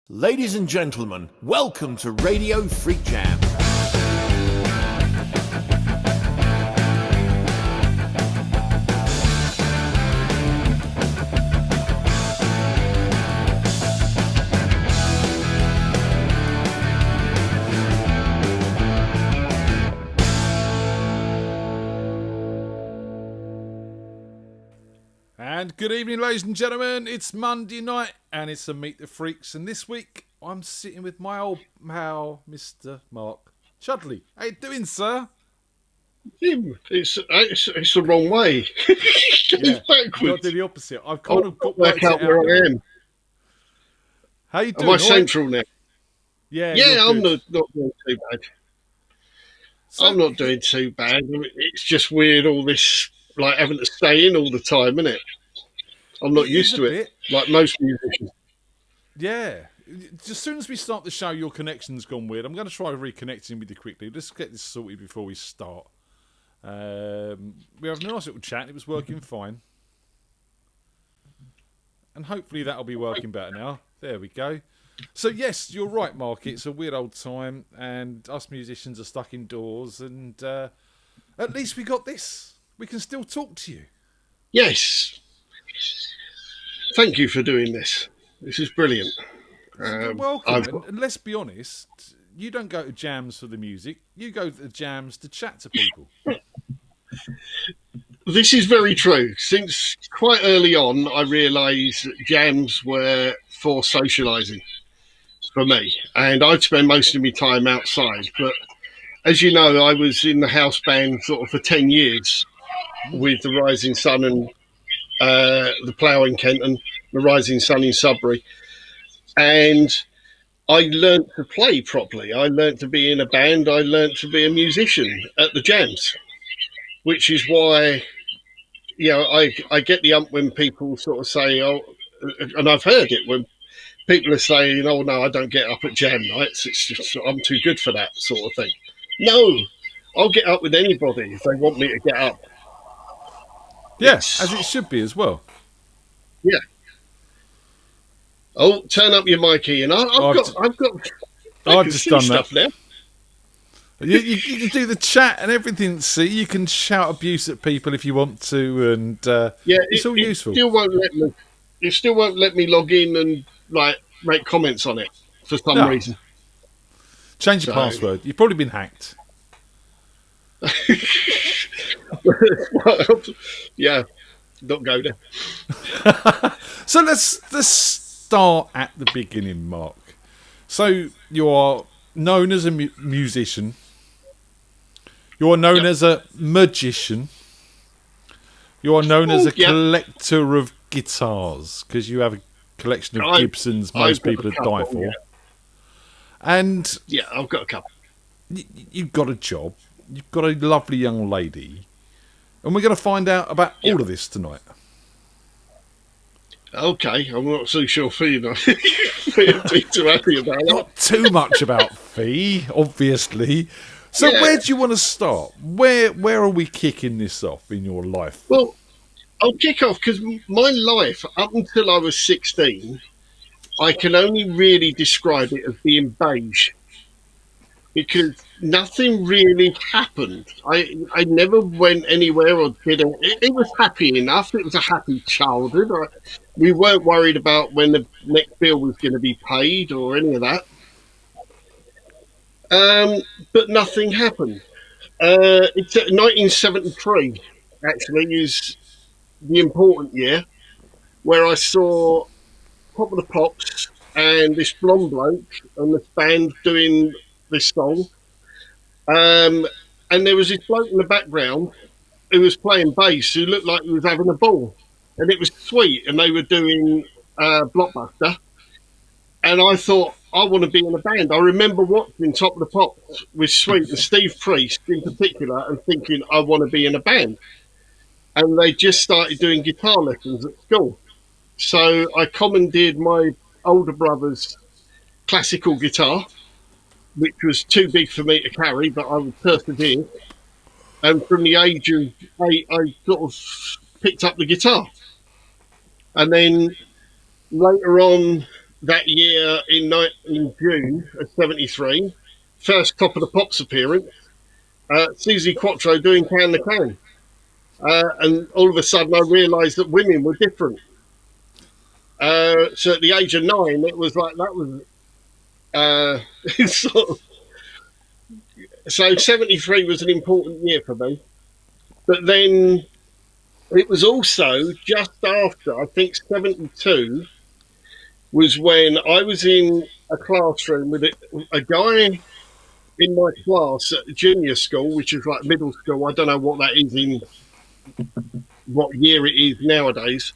Ladies and gentlemen, welcome to Radio FreakJam. And good evening, ladies and gentlemen. It's Monday night, and it's a Meet the Freaks. And this week, I'm sitting with my old pal, Mr. Mark Chudley. How you doing, sir? Jim, it's the wrong way. It's Yeah, backwards. I've got to do the opposite. I've kind of got work out where I am. How you Am doing? I all right? central now? Yeah, Yeah, you're I'm good. not doing too bad. So- I'm not doing too bad. I mean, it's just weird, all this, like, having to stay in all the time, isn't it? I'm not It used is to a it, bit. like most musicians. Yeah. As soon as we start the show, your connection's gone weird. I'm going to try reconnecting with you quickly. Let's get this sorted before we start. We have a nice little chat. It was working fine. And hopefully that'll be working better now. There we go. So, yes, you're right, Mark. It's a weird old time, and us musicians are stuck indoors. And at least we got this. We can still talk to you. Yes. Thank you for doing this. This is brilliant. You're welcome. And let's be honest, you don't go to jams for the music. You go to the jams to chat to people. This is very true. Since quite early on, I realised that jams were for socialising for me, and I'd spend most of my time outside. But as you know, I was in the house band sort of for 10 years with the Rising Sun and the Plough in Kent and the Rising Sun in Sudbury. And I learnt to play properly. I learnt to be in a band. I learnt to be a musician at the jams, which is why, you know, I get the ump when people sort of say, oh, and I've heard it when people are saying, oh, no, I don't get up at jam nights. It's just, I'm too good for that sort of thing. No, I'll get up with anybody if they want me to get up. Yes, as it should be as well. Yeah. Oh, turn up your mic, Ian. I I've can just see done stuff that. now. You can do the chat and everything. See, you can shout abuse at people if you want to, and Yeah, it's all useful. Still won't let me. It still won't let me log in and like make comments on it for some No. reason. Change your So- password. You've probably been hacked. Yeah, don't go there. So let's start at the beginning, Mark. So you are known as a musician. You are known Yep. as a magician. You are known as a Yep. collector of guitars because you have a collection of Gibsons most I've got people a would couple, die for. yeah. And Yeah, I've got a couple. you've got a job. You've got a lovely young lady. And we're going to find out about all of this tonight. Okay, I'm not so sure feeling too happy about it. Not too much about fee, obviously. So Yeah. where do you want to start? Where are we kicking this off in your life? Well, I'll kick off because my life up until I was 16, I can only really describe it as being beige because nothing really happened. I never went anywhere or did it was happy enough. It was a happy childhood. We weren't worried about when the next bill was going to be paid or any of that. But nothing happened. It's 1973, actually, is the important year where I saw Top of the Pops and this blonde bloke and this band doing this song. And there was this bloke in the background who was playing bass who looked like he was having a ball. And it was sweet. And they were doing Blockbuster. And I thought, I want to be in a band. I remember watching Top of the Pops with Sweet and Steve Priest in particular and thinking, I want to be in a band. And they just started doing guitar lessons at school. So I commandeered my older brother's classical guitar, which was too big for me to carry, but I would persevere. And from the age of 8, I sort of picked up the guitar. And then later on, that year in June of '73, first Top of the Pops appearance, Susie Quattro doing Can the Can. And all of a sudden I realised that women were different. So at the age of 9, it was like that was sort of, so '73 was an important year for me. But then it was also just after, I think '72 was when I was in a classroom with a guy in my class at junior school, which is like middle school. I don't know what that is in what year it is nowadays,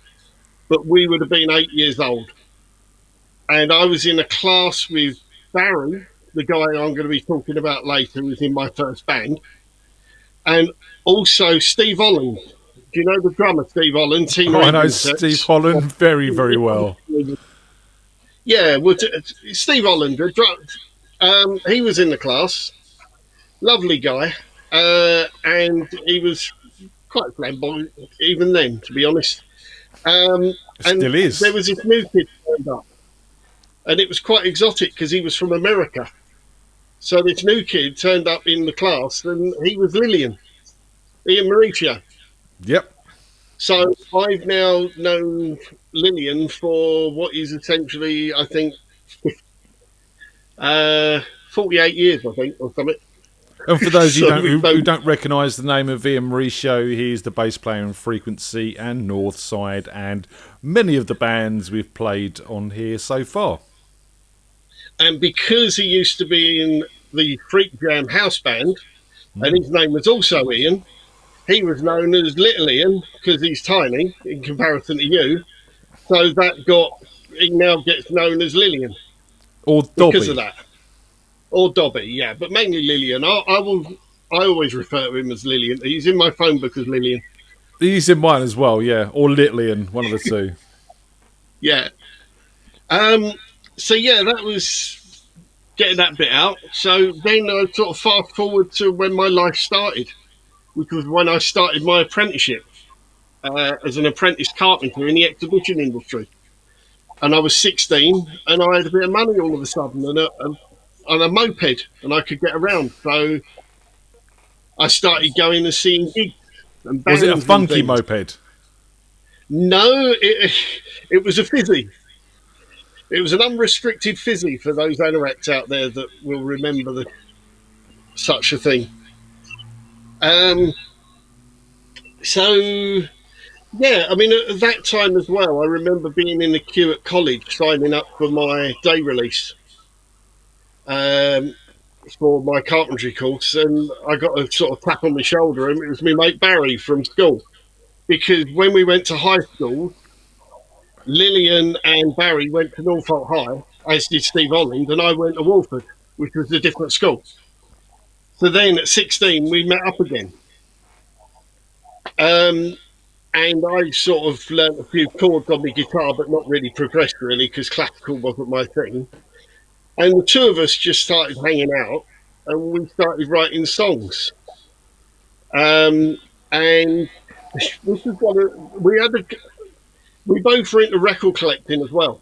but we would have been 8 years old. And I was in a class with Barry, the guy I'm going to be talking about later, who's in my first band, and also Steve Holland. Do you know the drummer, Steve Holland? I know Steve Holland very, very well. Yeah, well, Steve Holland, he was in the class. Lovely guy. And he was quite flamboyant even then, to be honest. And Still is. There was this new kid turned up. And it was quite exotic because he was from America. So this new kid turned up in the class and he was Ian Mauricio. Yep. So I've now known Lillian for what is essentially, I think, 48 years, I think, or something. And for those who don't recognise the name of Ian Mauricio, he's the bass player in Frequency and Northside and many of the bands we've played on here so far. And because he used to be in the FreakJam house band, and his name was also Ian, he was known as Little Ian because he's tiny in comparison to you. So he now gets known as Lillian. Or Dobby. Because of that. Or Dobby, yeah, but mainly Lillian. I always refer to him as Lillian. He's in my phone book as Lillian. He's in mine as well, yeah. Or Little Ian, one of the two. Yeah. So yeah, that was getting that bit out. So then I sort of fast forward to when my life started, which was when I started my apprenticeship as an apprentice carpenter in the exhibition industry. And I was 16, and I had a bit of money all of a sudden, and a moped, and I could get around. So I started going and seeing gigs. And was it a funky moped? No, it was a fizzy. It was an unrestricted fizzy for those anoraks out there that will remember such a thing. So, yeah, I mean, at that time as well, I remember being in the queue at college signing up for my day release for my carpentry course, and I got a sort of tap on the shoulder, and it was my mate Barry from school. Because when we went to high school, Lillian and Barry went to Norfolk High, as did Steve Holland, and I went to Walford, which was a different school. So then at 16, we met up again. And I sort of learnt a few chords on the guitar, but not really progressed really, because classical wasn't my thing. And the two of us just started hanging out, and we started writing songs. And this is we both were into record collecting as well.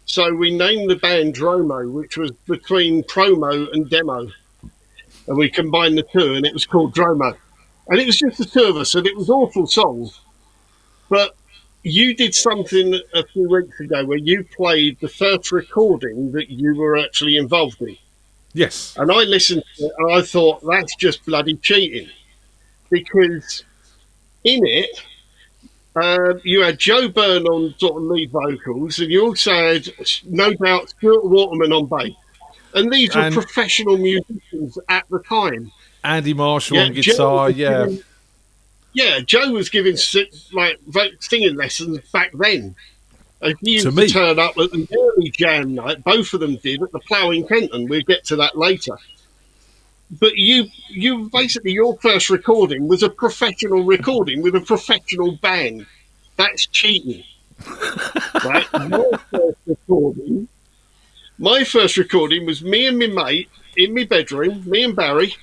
So we named the band Dromo, which was between promo and demo. And we combined the two, and it was called Dromo. And it was just the two of us, and it was awful songs. But you did something a few weeks ago where you played the first recording that you were actually involved in. Yes. And I listened to it, and I thought, that's just bloody cheating. Because in it, you had Joe Byrne on sort of lead vocals, and you also had, no doubt, Stuart Waterman on bass. And these were professional musicians at the time. Andy Marshall on guitar, Joe was giving singing lessons back then. He used to turn up at the early jam night. Both of them did at the Plough in Kenton. We'll get to that later. But you basically, your first recording was a professional recording with a professional band. That's cheating. Right? My first recording was me and my mate in my bedroom, me and Barry,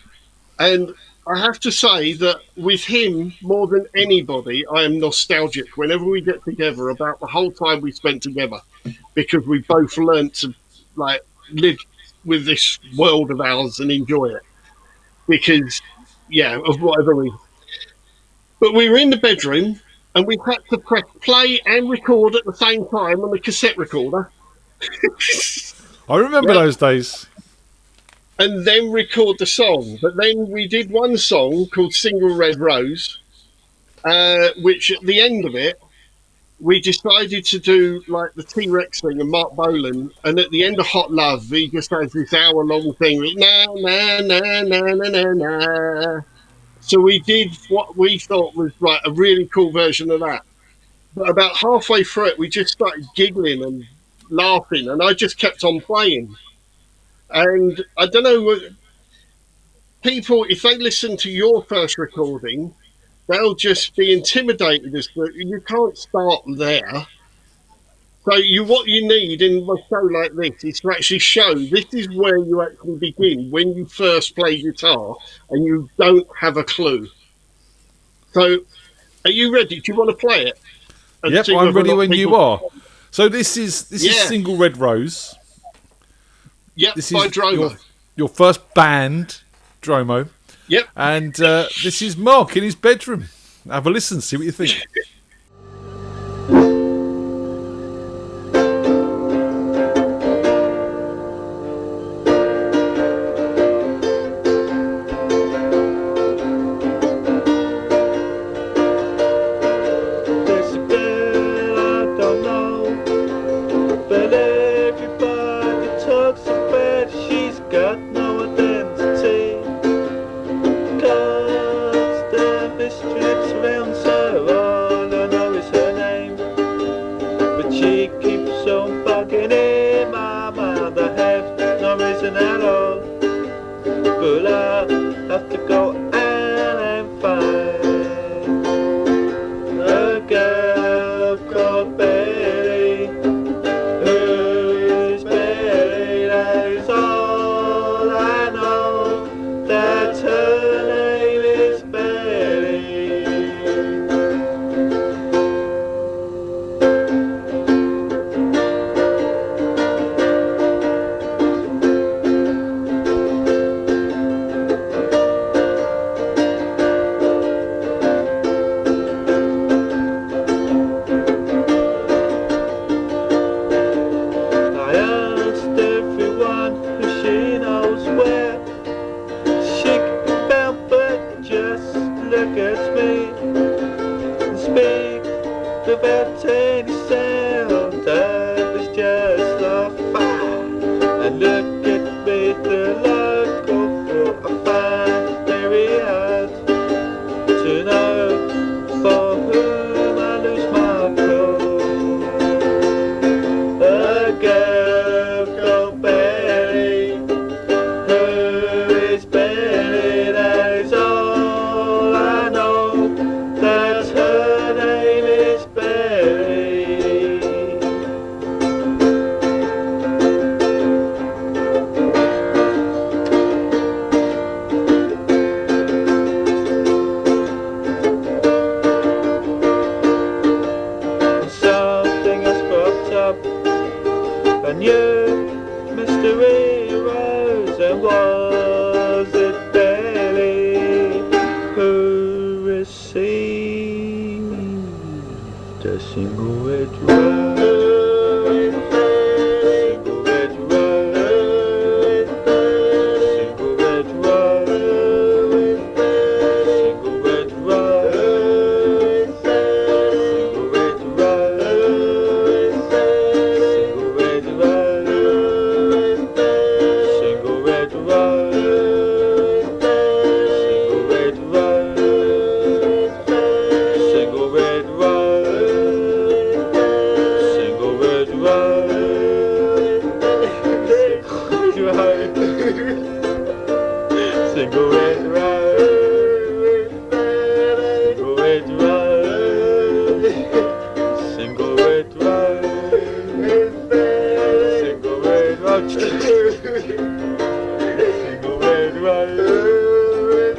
and I have to say that with him, more than anybody, I am nostalgic whenever we get together about the whole time we spent together, because we both learnt to like live with this world of ours and enjoy it. Because, yeah, of whatever reason. But we were in the bedroom and we had to press play and record at the same time on the cassette recorder. I remember Yeah. those days. And then record the song. But then we did one song called Single Red Rose, which at the end of it, we decided to do like the T-Rex thing and Mark Bolan. And at the end of Hot Love, he just has this hour-long thing with na, na, na, na, na, na, na. So we did what we thought was like a really cool version of that. But about halfway through it, we just started giggling and laughing, and I just kept on playing. And I don't know, people, if they listen to your first recording, they'll just be intimidated as to you can't start there. So what you need in a show like this is to actually show this is where you actually begin when you first play guitar and you don't have a clue. So, are you ready? Do you want to play it? And Yep, see I'm whether or ready not when people- you are. So this is Yeah. Single Red Rose. Yep, This by is Dromo. your first band, Dromo. Yep. And this is Mark in his bedroom. Have a listen, see what you think. There's a girl I don't know, but everybody talks about she's got no identity. Constant mystery surrounds her, all I know is her name. But she keeps on bugging in my mind, I have no reason at all. But I have to go and find a girl called Betty, who is Betty, that is all I know, that her name is Betty. I asked everyone who she knows where she can bound, but just look at me and speak without any sound. I was just a fire, and look at me, the life go for I find very hard to know for whom I lose my cool. A girl called Betty, who is Betty, that is all I know, that her name is Betty. Something has cropped up, a new mystery arose, and was it Betty who received a single red rose? Single red rose, single red rose, single red rose, single red rose, single red rose, single red rose, single red rose, single red rose, single red rose, single red rose, single red rose, single red rose, single red rose, single red rose,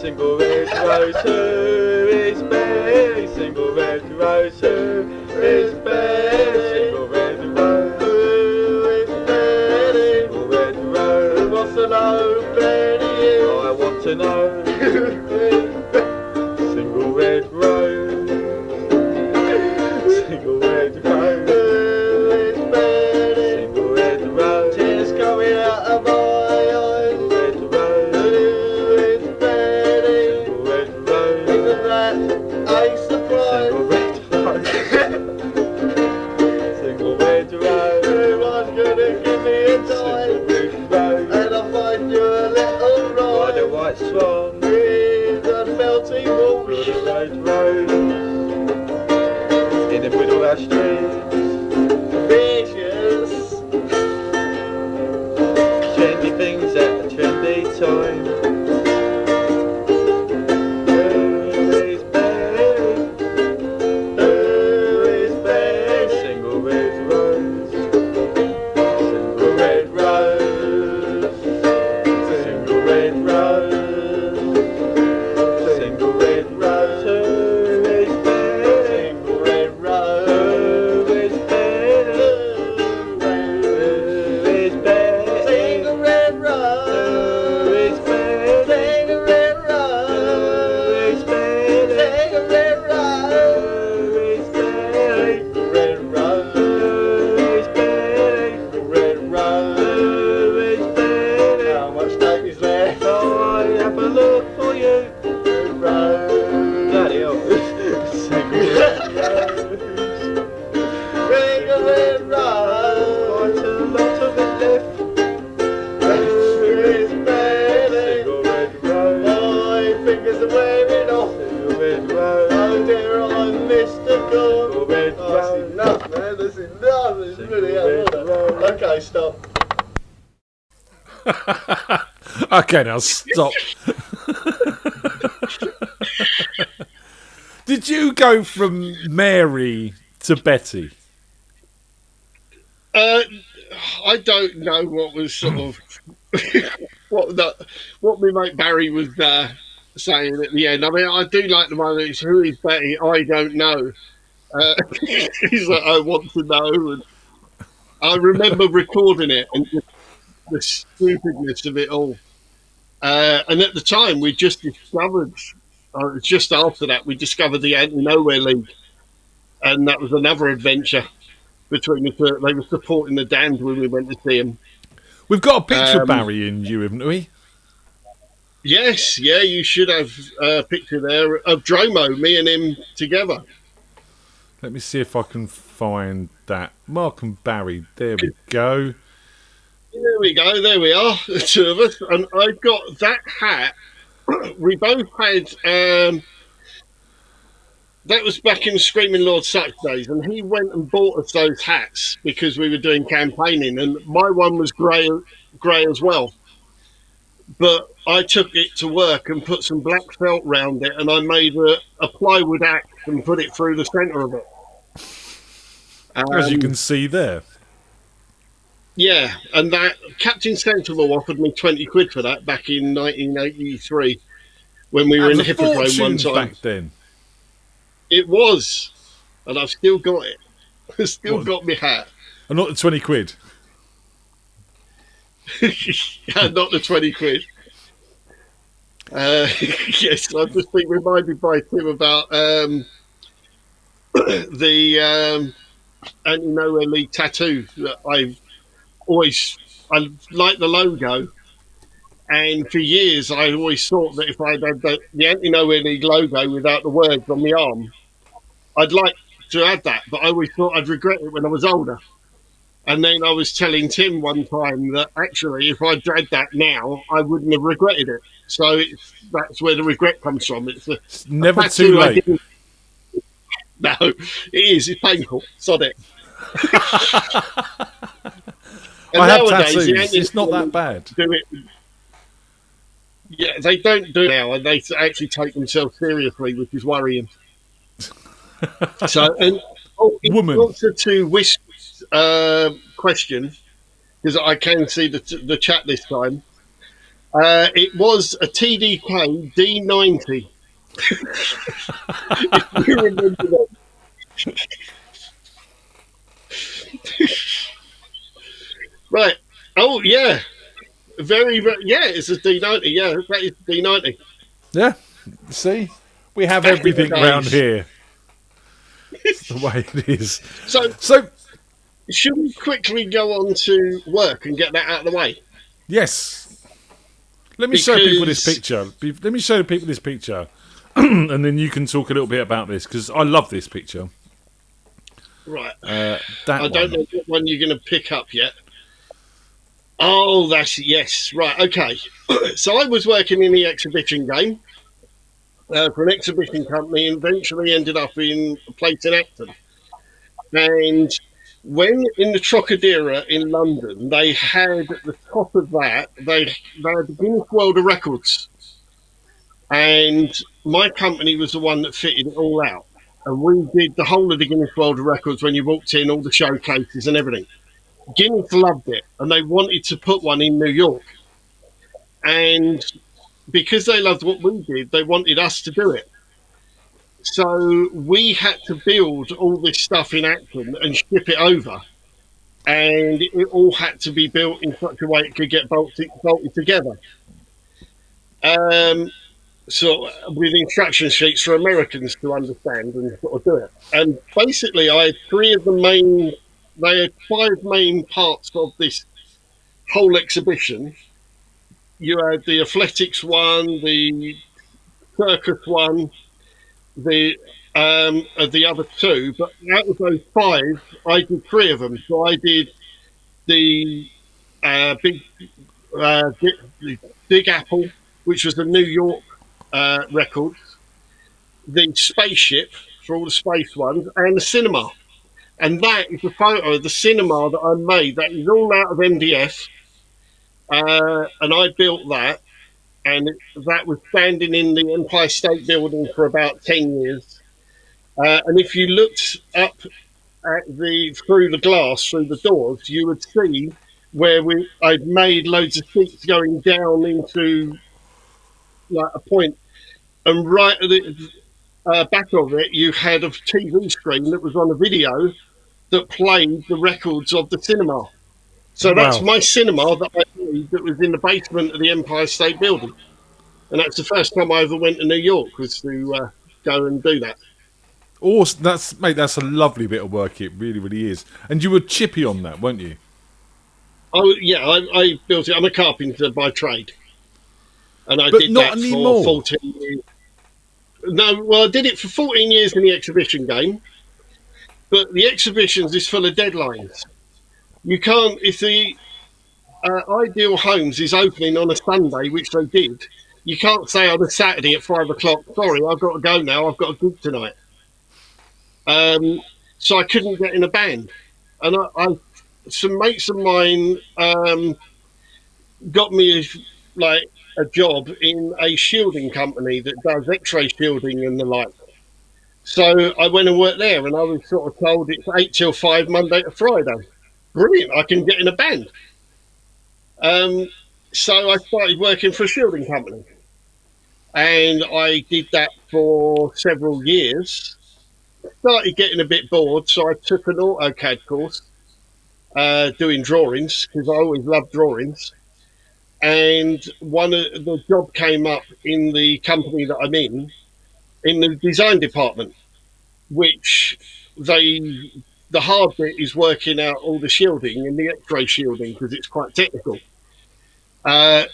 single red rose, who is Betty? Single red rose, who is Betty? Single red rose, who is Betty? Single red rose, wants to know Betty is. I want to know who is Betty? Single red rose, single red rose, who is Betty? Single red rose, tears coming out of my eyes. Red rose, who is Betty? Single red rose, isn't that a surprise? Single red rose, single red rose, everyone's gonna give me a time. Single red rose, and I'll find you a little ride. Ride a white swan with a melting wash. Red rose, in the middle of our streets, vicious, trendy things at a trendy time. Who is Betty? Who is Betty? Single red rose, single red rose, single red rose, single red rose. Who is Betty? Single red rose. Who is Betty? Who is Betty? Single red rose. Who is Betty? Single red rose. Who is Betty? Single red rose. Who is Betty? Single red rose. Who is Betty? Single red rose. Who is Betty? How much tape is there? I have a look for you. Red rose. Bloody hell. Single red rose. Single red rose. Quite a lot of it left. Who is Betty? Single red rose. My fingers are wearing off. Single red rose. Oh dear, I'm mystical. Single red rose. That's enough, man. That's enough. It's really hell. Okay, stop. Okay, now stop. Did you go from Mary to Betty? I don't know what was sort of what my mate Barry was saying at the end. I mean, I do like the one that's who is Betty? I don't know. He's like, I want to know, and I remember recording it and just the stupidness of it all. And at the time, we just discovered. Just after that, we discovered the Anti-Nowhere League, and that was another adventure between the two. They were supporting the Damned when we went to see them. We've got a picture of Barry and you, haven't we? Yes, yeah, you should have a picture there of Dromo, me and him together. Let me see if I can find that. Mark and Barry, there we go. There we go, there we are, the two of us. And I've got that hat. We both had, that was back in Screaming Lord Sutch days, and he went and bought us those hats because we were doing campaigning, and my one was grey as well. But I took it to work and put some black felt round it, and I made a plywood axe and put it through the centre of it. As you can see there. Yeah, and that Captain Sensible offered me 20 quid for that back in 1983 when we were in the Hippodrome one time. Back then. It was, and I've still got it. I've still got my hat. And not the 20 quid. Yeah, not the 20 quid. Yes, I've just been reminded by Tim about the Anti-Nowhere League tattoo that I like the logo, and for years I always thought that if I had the Anti-Nowhere League logo without the words on the arm, I'd like to add that, but I always thought I'd regret it when I was older. And then I was telling Tim one time that actually if I'd had that now, I wouldn't have regretted it. So that's where the regret comes from. It's never too late. No, it is. It's painful. Sod it. I have tattoos. It's not that bad. Do it. Yeah, they don't do it now, and they actually take themselves seriously, which is worrying. So, and in answer to Wisp's question, because I can see the chat this time, It was a TDK D90. If you remember that. Right. Oh, yeah. Very, very, yeah, it's a D90. Yeah, that is a D90. Yeah. See, we have Back in the everything round days. here. It's the way it is. So, So, should we quickly go on to work and get that out of the way? yes. Let me show people this Because, picture. Let me show people this picture. And then you can talk a little bit about this, because I love this picture. right, That I don't one. know what one you're going to pick up yet. Oh, that's, yes, right, okay. So I was working in the exhibition game for an exhibition company and eventually ended up in a place in Acton. And when in the Trocadero in London, they had at the top of that, they had the Guinness World of Records. And my company was the one that fitted it all out. And we did the whole of the Guinness World of Records when you walked in, all the showcases and everything. Guinness loved it, and they wanted to put one in New York. And because they loved what we did, they wanted us to do it. So we had to build all this stuff in Acton and ship it over. And it all had to be built in such a way it could get bolted together. So with instruction sheets for Americans to understand and sort of do it. And basically, I had they had 5 main parts of this whole exhibition. You had the athletics one, the circus one, the other 2, but out of those 5, I did 3 of them. So I did the Big Apple, which was the New York records, the spaceship for all the space ones, and the cinema. And that is a photo of the cinema that I made. That is all out of MDF, and I built that. And that was standing in the Empire State Building for about 10 years. And if you looked up at through the glass, through the doors, you would see where I'd made loads of seats going down into like a point, and right at the back of it, you had a TV screen that was on a video that played the records of the cinema. So that's Wow. my cinema that I made that was in the basement of the Empire State Building. And that's the first time I ever went to New York, was to go and do that. Awesome. That's a lovely bit of work. It really, really is. And you were chippy on that, weren't you? Oh, yeah, I built it. I'm a carpenter by trade. And I But did not that anymore. for 14 years. No, well, I did it for 14 years in the exhibition game. But the exhibitions is full of deadlines. You can't, if the Ideal Homes is opening on a Sunday, which they did, you can't say on a Saturday at 5 o'clock, sorry, I've got to go now, I've got a gig tonight. So I couldn't get in a band. And some mates of mine got me a job in a shielding company that does X-ray shielding and the like. So I went and worked there, and I was sort of told it's 8 till 5, Monday to Friday. Brilliant, I can get in a band. So I started working for a shielding company. And I did that for several years. Started getting a bit bored, so I took an AutoCAD course doing drawings, because I always loved drawings. And the job came up in the company that I'm in the design department, which the hard bit is working out all the shielding and the X-ray shielding, because it's quite technical. So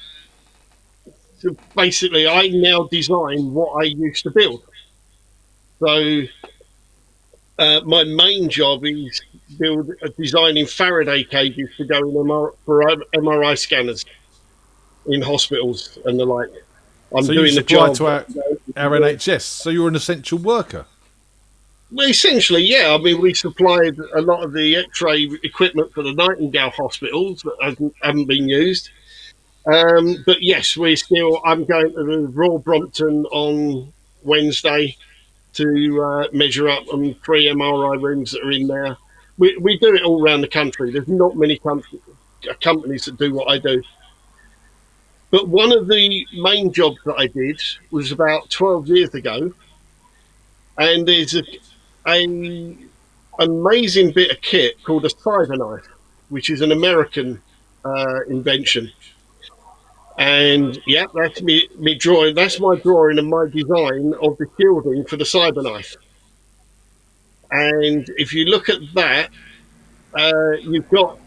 basically, I now design what I used to build. So my main job is designing Faraday cages to go in for MRI scanners in hospitals and the like. I'm So you doing the supply job. to our NHS. So you're an essential worker. Well, essentially, yeah. I mean, we supplied a lot of the X-ray equipment for the Nightingale hospitals that haven't been used. But yes, I'm going to the Royal Brompton on Wednesday to measure up on 3 MRI rooms that are in there. We do it all around the country. There's not many companies that do what I do. But one of the main jobs that I did was about 12 years ago, and there's a amazing bit of kit called a cyberknife, which is an American invention. And yeah, that's me drawing. That's my drawing and my design of the shielding for the cyberknife. And if you look at that, you've got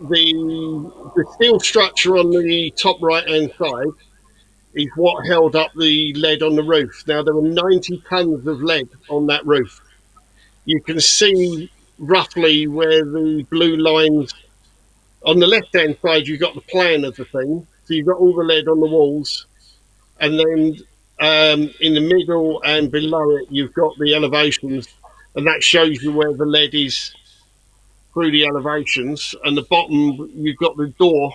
the steel structure on the top right hand side is what held up the lead on the roof. Now there were 90 tons of lead on that roof. You can see roughly where the blue lines on the left hand side. You've got the plan of the thing, so you've got all the lead on the walls, and then in the middle and below it you've got the elevations, and that shows you where the lead is through the elevations. And the bottom you've got the door.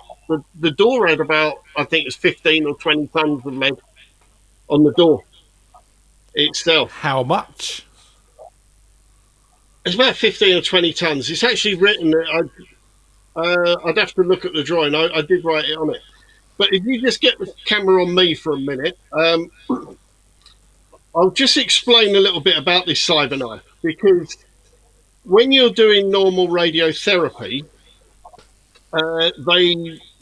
The door had about, I think it's 15 or 20 tons of lead on the door itself. How much? It's about 15 or 20 tons. It's actually written. I'd have to look at the drawing. I did write it on it. But if you just get the camera on me for a minute, I'll just explain a little bit about this cyberknife, because when you're doing normal radiotherapy,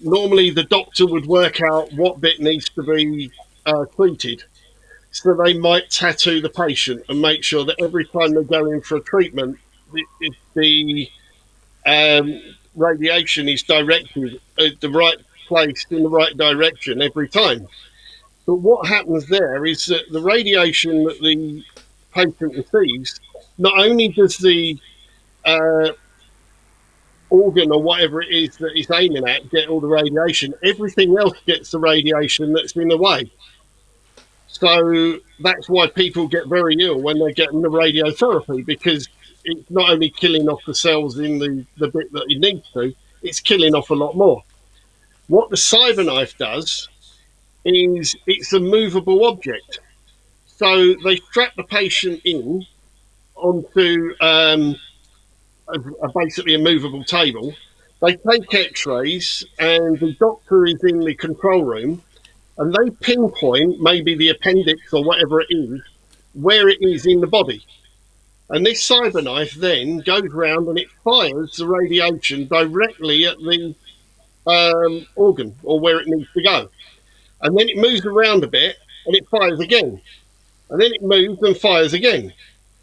normally the doctor would work out what bit needs to be treated. So they might tattoo the patient and make sure that every time they go in for a treatment, the radiation is directed at the right place in the right direction every time. But what happens there is that the radiation that the patient receives, not only does the organ or whatever it is that he's aiming at get all the radiation, everything else gets the radiation that's in the way. So that's why people get very ill when they're getting the radiotherapy, because it's not only killing off the cells in the bit that it needs to, it's killing off a lot more. What the cyberknife does is it's a movable object. So they strap the patient in onto basically a movable table. They take x-rays, and the doctor is in the control room, and they pinpoint maybe the appendix or whatever it is, where it is in the body. And this cyberknife then goes round and it fires the radiation directly at the organ or where it needs to go. And then it moves around a bit and it fires again. And then it moves and fires again.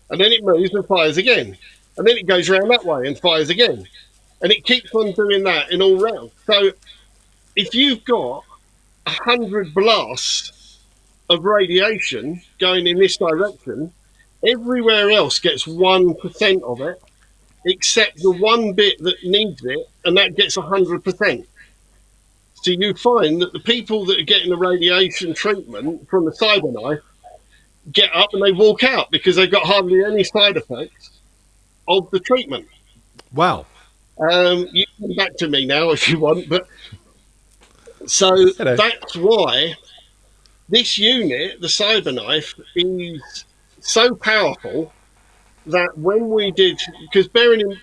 And then it moves and fires again. And then it goes around that way and fires again. And it keeps on doing that in all rounds. So if you've got 100 blasts of radiation going in this direction, everywhere else gets 1% of it, except the one bit that needs it, and that gets 100%. So you find that the people that are getting the radiation treatment from the cyberknife get up and they walk out because they've got hardly any side effects of the treatment. Wow. You can come back to me now if you want, but so Hello. That's why this unit, the cyberknife, is so powerful that when we did, because bearing in,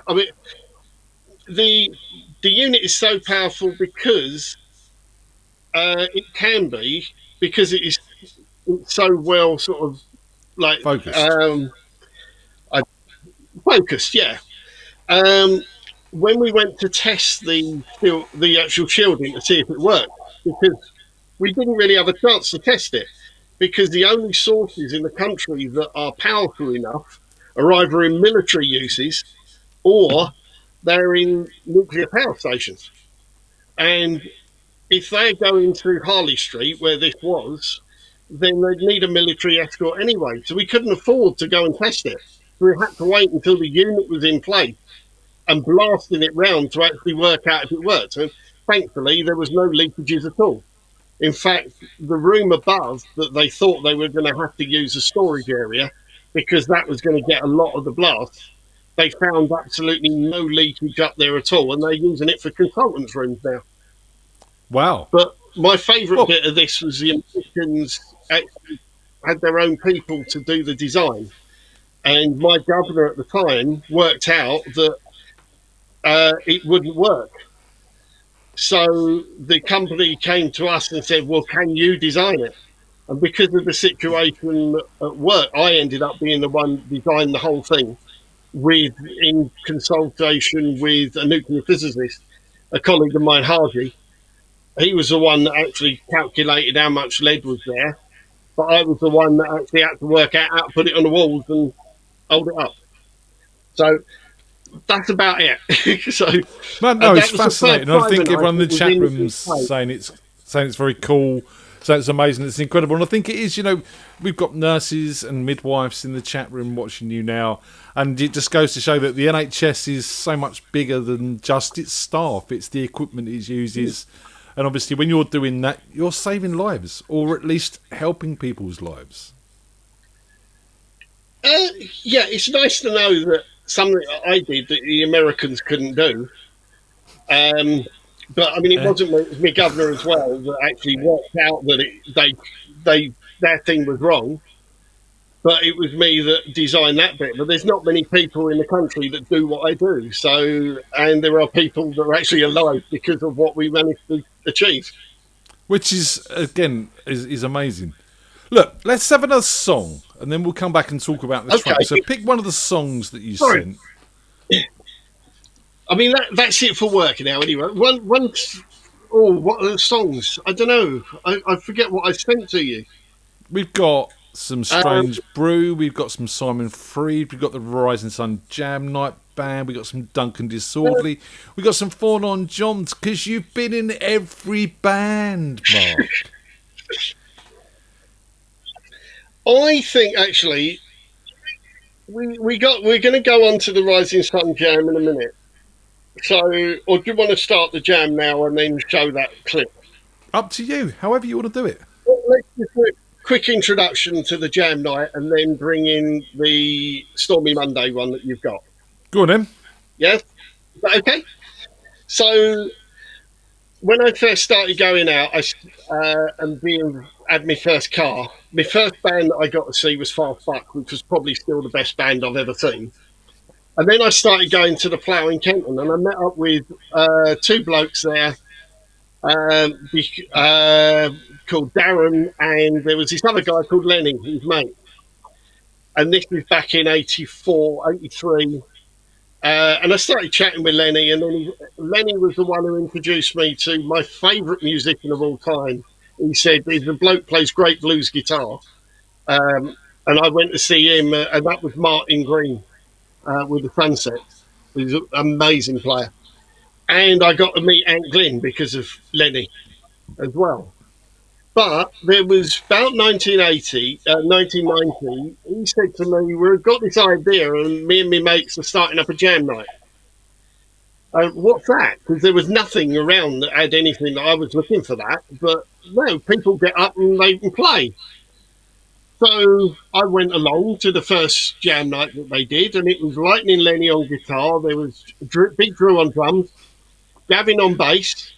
I mean, the unit is so powerful because it can be, because it's so well sort of like Focused. Focused, yeah. When we went to test the actual shielding to see if it worked, because we didn't really have a chance to test it, because the only sources in the country that are powerful enough are either in military uses or they're in nuclear power stations. And if they're going through Harley Street, where this was, then they'd need a military escort anyway. So we couldn't afford to go and test it. So we had to wait until the unit was in place and blasting it round to actually work out if it worked. And thankfully, there was no leakages at all. In fact, the room above that they thought they were going to have to use a storage area because that was going to get a lot of the blast, they found absolutely no leakage up there at all, and they're using it for consultants' rooms now. Wow. But my favourite bit of this was the Americans actually had their own people to do the design. And my governor at the time worked out that it wouldn't work. So the company came to us and said, well, can you design it? And because of the situation at work, I ended up being the one designing the whole thing in consultation with a nuclear physicist, a colleague of mine, Harvey. He was the one that actually calculated how much lead was there, but I was the one that actually had to work out how to put it on the walls and hold it up. So that's about it. So Man, no, it's that was the fascinating. first I think time everyone in the was chat in room's space. saying it's very cool, saying it's amazing, it's incredible, and I think it is. You know, we've got nurses and midwives in the chat room watching you now, and it just goes to show that the NHS is so much bigger than just its staff. It's the equipment it uses, and obviously, when you're doing that, you're saving lives, or at least helping people's lives. Yeah, it's nice to know that something that I did that the Americans couldn't do. But I mean, it wasn't me, it was my governor as well that actually worked out that their thing was wrong. But it was me that designed that bit. But there's not many people in the country that do what I do. So, and there are people that are actually alive because of what we managed to achieve. Which is, again, is amazing. Look, let's have another song, and then we'll come back and talk about the Okay. track. So pick one of the songs that you Sorry. sent. I mean, that's it for work now. Anyway, what are the songs? I don't know. I forget what I sent to you. We've got some Strange Brew, we've got some Simon Freed, we've got the Rising Sun Jam Night Band, we've got some Duncan Disorderly, we've got some Four Non Johns, because you've been in every band, Mark. I think actually we're going to go on to the Rising Sun Jam in a minute. So, or do you want to start the jam now and then show that clip? Up to you, however you want to do it. Well, let's just do a quick introduction to the jam night and then bring in the Stormy Monday one that you've got. Go on then. Yes? Is that okay? So, when I first started going out had my first car, my first band that I got to see was Fast Buck, which was probably still the best band I've ever seen. And then I started going to the Plough in Kenton, and I met up with two blokes there called Darren, and there was this other guy called Lenny, his mate. And this was back in 84, 83. And I started chatting with Lenny, and then Lenny was the one who introduced me to my favourite musician of all time. He said, there's a bloke plays great blues guitar. And I went to see him, and that was Martin Green. With the Sunset. He's an amazing player. And I got to meet Ant Glynn because of Lenny as well. But there was about 1990, he said to me, we've got this idea and me and my mates are starting up a jam night. What's that? Because there was nothing around that had anything that I was looking for that. But no, people get up and they can play. So I went along to the first jam night that they did, and it was Lightning Lenny on guitar. There was Big Drew on drums, Gavin on bass.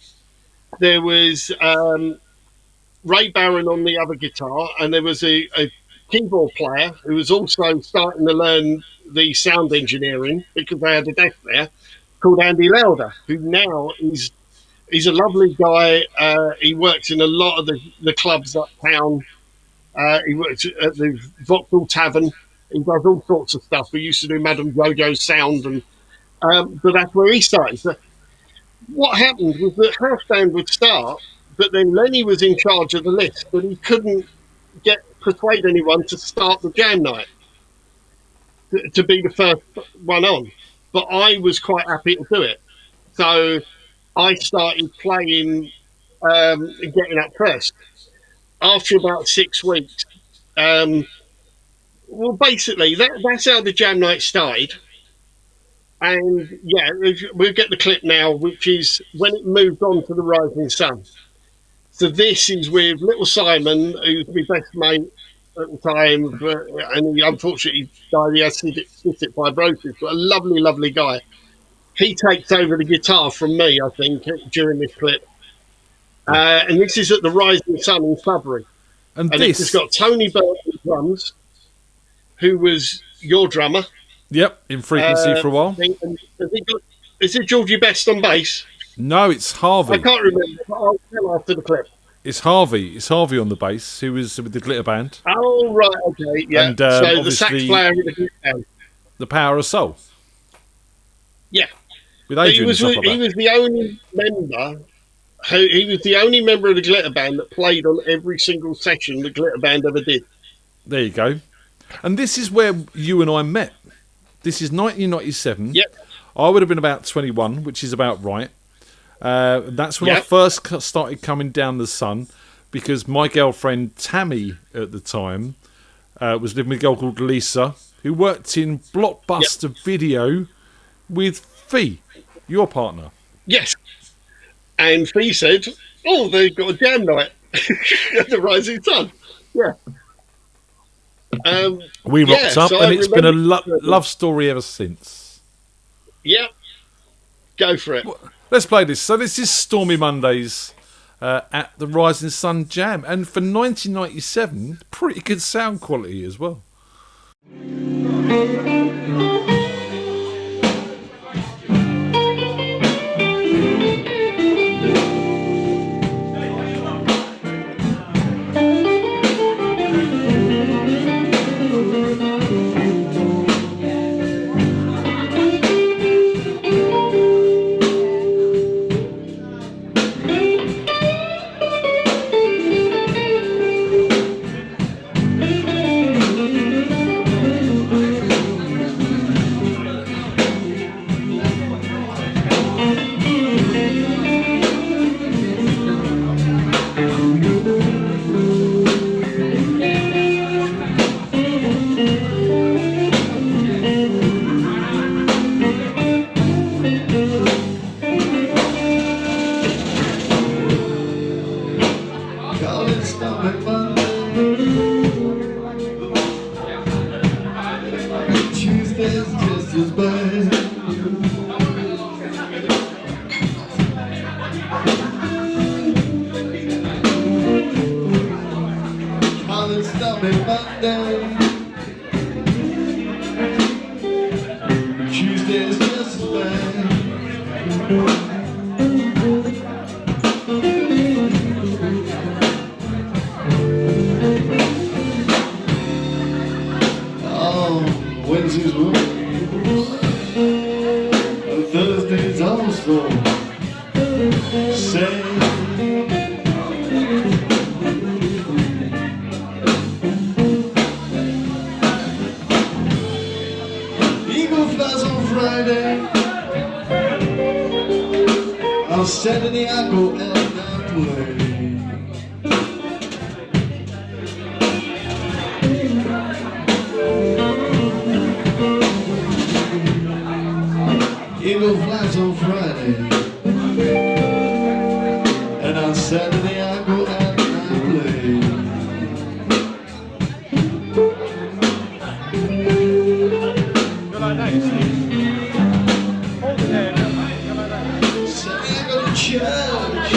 There was Ray Barron on the other guitar, and there was a keyboard player who was also starting to learn the sound engineering because they had a desk there, called Andy Lauder, who now he's a lovely guy. He works in a lot of the clubs uptown. He works at the Vauxhall Tavern. He does all sorts of stuff. We used to do Madame Jojo's sound, and but that's where he started. So what happened was that house band would start, but then Lenny was in charge of the list, but he couldn't persuade anyone to start the jam night to be the first one on. But I was quite happy to do it, so I started playing and getting up first. After about 6 weeks, well, basically, that's how the jam night started. And yeah, we'll get the clip now, which is when it moved on to the Rising Sun. So this is with Little Simon, who's my best mate at the time, and he unfortunately died. He had cystic fibrosis, but a lovely, lovely guy. He takes over the guitar from me, I think, during this clip. And this is at the Rising Sun in Sudbury. And it's just got Tony Bird on drums, who was your drummer. Yep, in Frequency for a while. Is it Georgie Best on bass? No, it's I Harvey. can't remember, but I'll tell after the clip. It's Harvey. It's Harvey on the bass, who was with the Glitter Band. Oh, right, okay, yeah. And, So the sax obviously- player with the glitter band. The Power of Soul. Yeah. With But Adrian and stuff like he that. was the only member. He was the only member of the Glitter Band that played on every single session the Glitter Band ever did. There you go. And this is where you and I met. This is 1997. Yep. I would have been about 21, which is about right. That's when I Yep. first started coming down the sun, because my girlfriend Tammy at the time was living with a girl called Lisa, who worked in Blockbuster Video with Fee, your partner. Yes. And Fee said, "Oh, they've got a jam night at the Rising Sun." Yeah. We rocked up, so and I it's been a remember- love story ever since. Yeah. Go for it. Let's play this. So this is Stormy Mondays at the Rising Sun Jam, and for 1997, pretty good sound quality as well. Tuesday's just as bad. College stuff in Monday. Tuesday's just as bad. Wednesday's blues, Thursday's also say. Eagle flies on Friday. On Saturday I go out and I play. Eagle flies on Friday, and on Saturday I go out and I play. Saturday I go to church,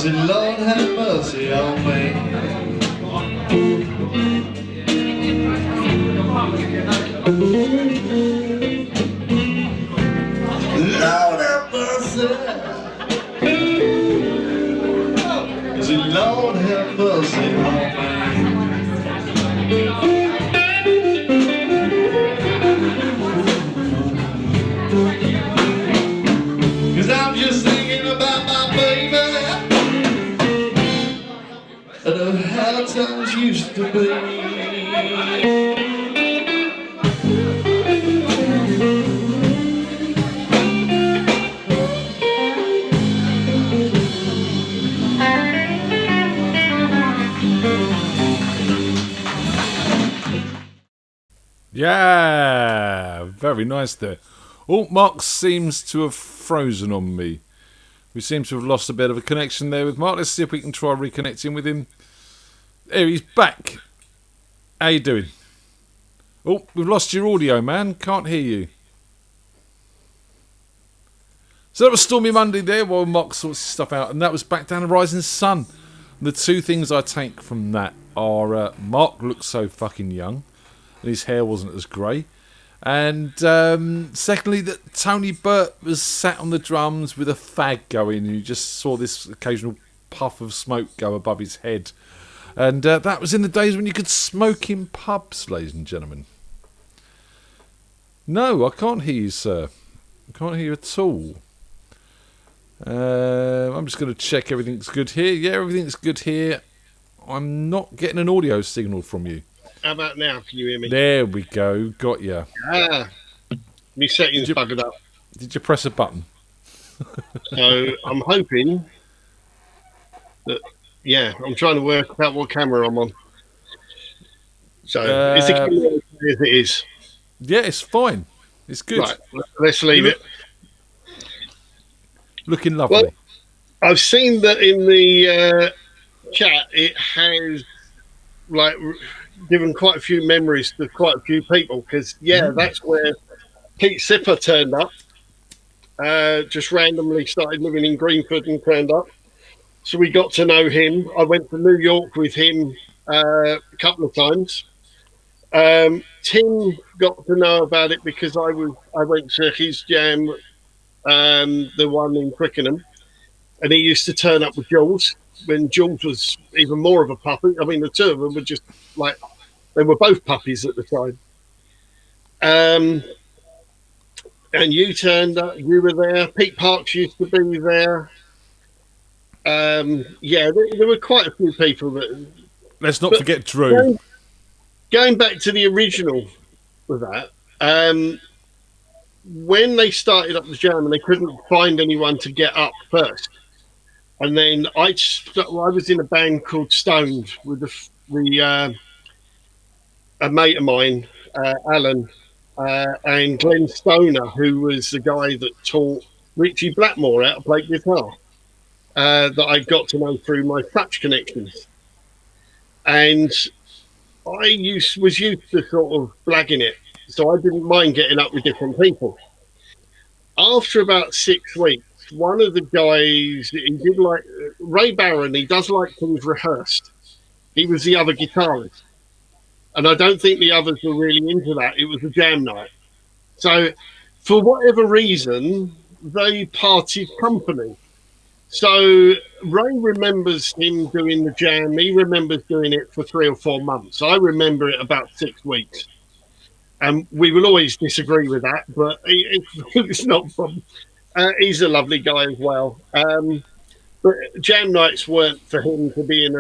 said, Lord have mercy on me. Lord have mercy. I said, Lord have mercy on me. Cause I'm just thinking about my baby and of how times used to be. Yeah, very nice there. Oh, Mark seems to have frozen on me. We seem to have lost a bit of a connection there with Mark. Let's see if we can try reconnecting with him. There, he's back. How you doing? Oh, we've lost your audio, man. Can't hear you. So that was Stormy Monday there while Mark sorts his stuff out. And that was Back Down the Rising Sun. And the two things I take from that are Mark looks so fucking young. And his hair wasn't as grey. And secondly, that Tony Burt was sat on the drums with a fag going, and you just saw this occasional puff of smoke go above his head. And that was in the days when you could smoke in pubs, ladies and gentlemen. No, I can't hear you, sir. I can't hear you at all. I'm just going to check everything's good here. Yeah, everything's good here. I'm not getting an audio signal from you. How about now? Can you hear me? There we go. Got you. My settings buggered up. Did you press a button? So I'm hoping that, yeah, I'm trying to work out what camera I'm on. So is the camera okay as it is? Yeah, it's fine. It's good. Right, let's leave it. Looking lovely. Well, I've seen that in the chat it has like given quite a few memories to quite a few people because that's where Pete Sipper turned up. Just randomly started living in Greenford and turned up. So we got to know him. I went to New York with him a couple of times. Tim got to know about it because I went to his jam, the one in Twickenham, and he used to turn up with Jules when Jules was even more of a puppy. I mean, the two of them were just like, they were both puppies at the time. And you turned up, you were there. Pete Parks used to be there. There were quite a few people that. Let's not forget Drew. Going back to the original with that, when they started up the jam and they couldn't find anyone to get up first, and then I was in a band called Stoned with a mate of mine, Alan, and Glenn Stoner, who was the guy that taught Richie Blackmore how to play guitar, that I got to know through my Thatch connections. And I was used to sort of blagging it, so I didn't mind getting up with different people. After about 6 weeks, one of the guys, he did like Ray Barron, he does like things rehearsed. He was the other guitarist. And I don't think the others were really into that. It was a jam night. So for whatever reason, they parted company. So Ray remembers him doing the jam. He remembers doing it for 3 or 4 months. I remember it about 6 weeks. And we will always disagree with that, but it's not a problem. He's a lovely guy as well. But jam nights weren't for him to be in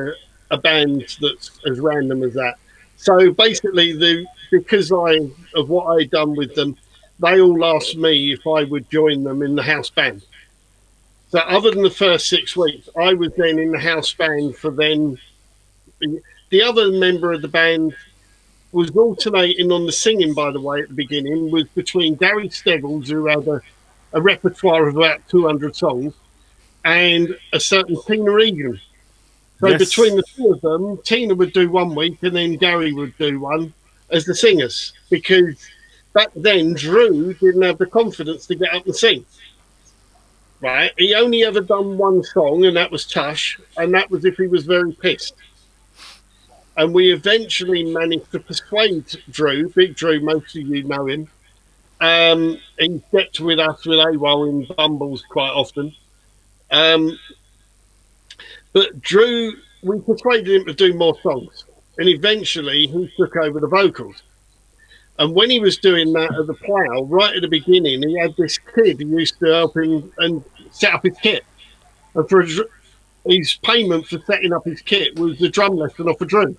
a band that's as random as that. So basically, because of what I'd done with them, they all asked me if I would join them in the house band. So other than the first 6 weeks, I was then in the house band for then. The other member of the band was alternating on the singing, by the way, at the beginning, was between Gary Steggles, who had a repertoire of about 200 songs, and a certain Tina Egan. So yes. Between the two of them, Tina would do 1 week and then Gary would do one as the singers, because back then Drew didn't have the confidence to get up and sing. right? He only ever done one song, and that was Tush, and that was if he was very pissed. And we eventually managed to persuade Drew, Big Drew, most of you know him. He stepped with us with AWOL in Bumbles quite often. But Drew, we persuaded him to do more songs. And eventually he took over the vocals. And when he was doing that at the Plough, right at the beginning, he had this kid who used to help him and set up his kit. And for his payment for setting up his kit was the drum lesson off a Drew.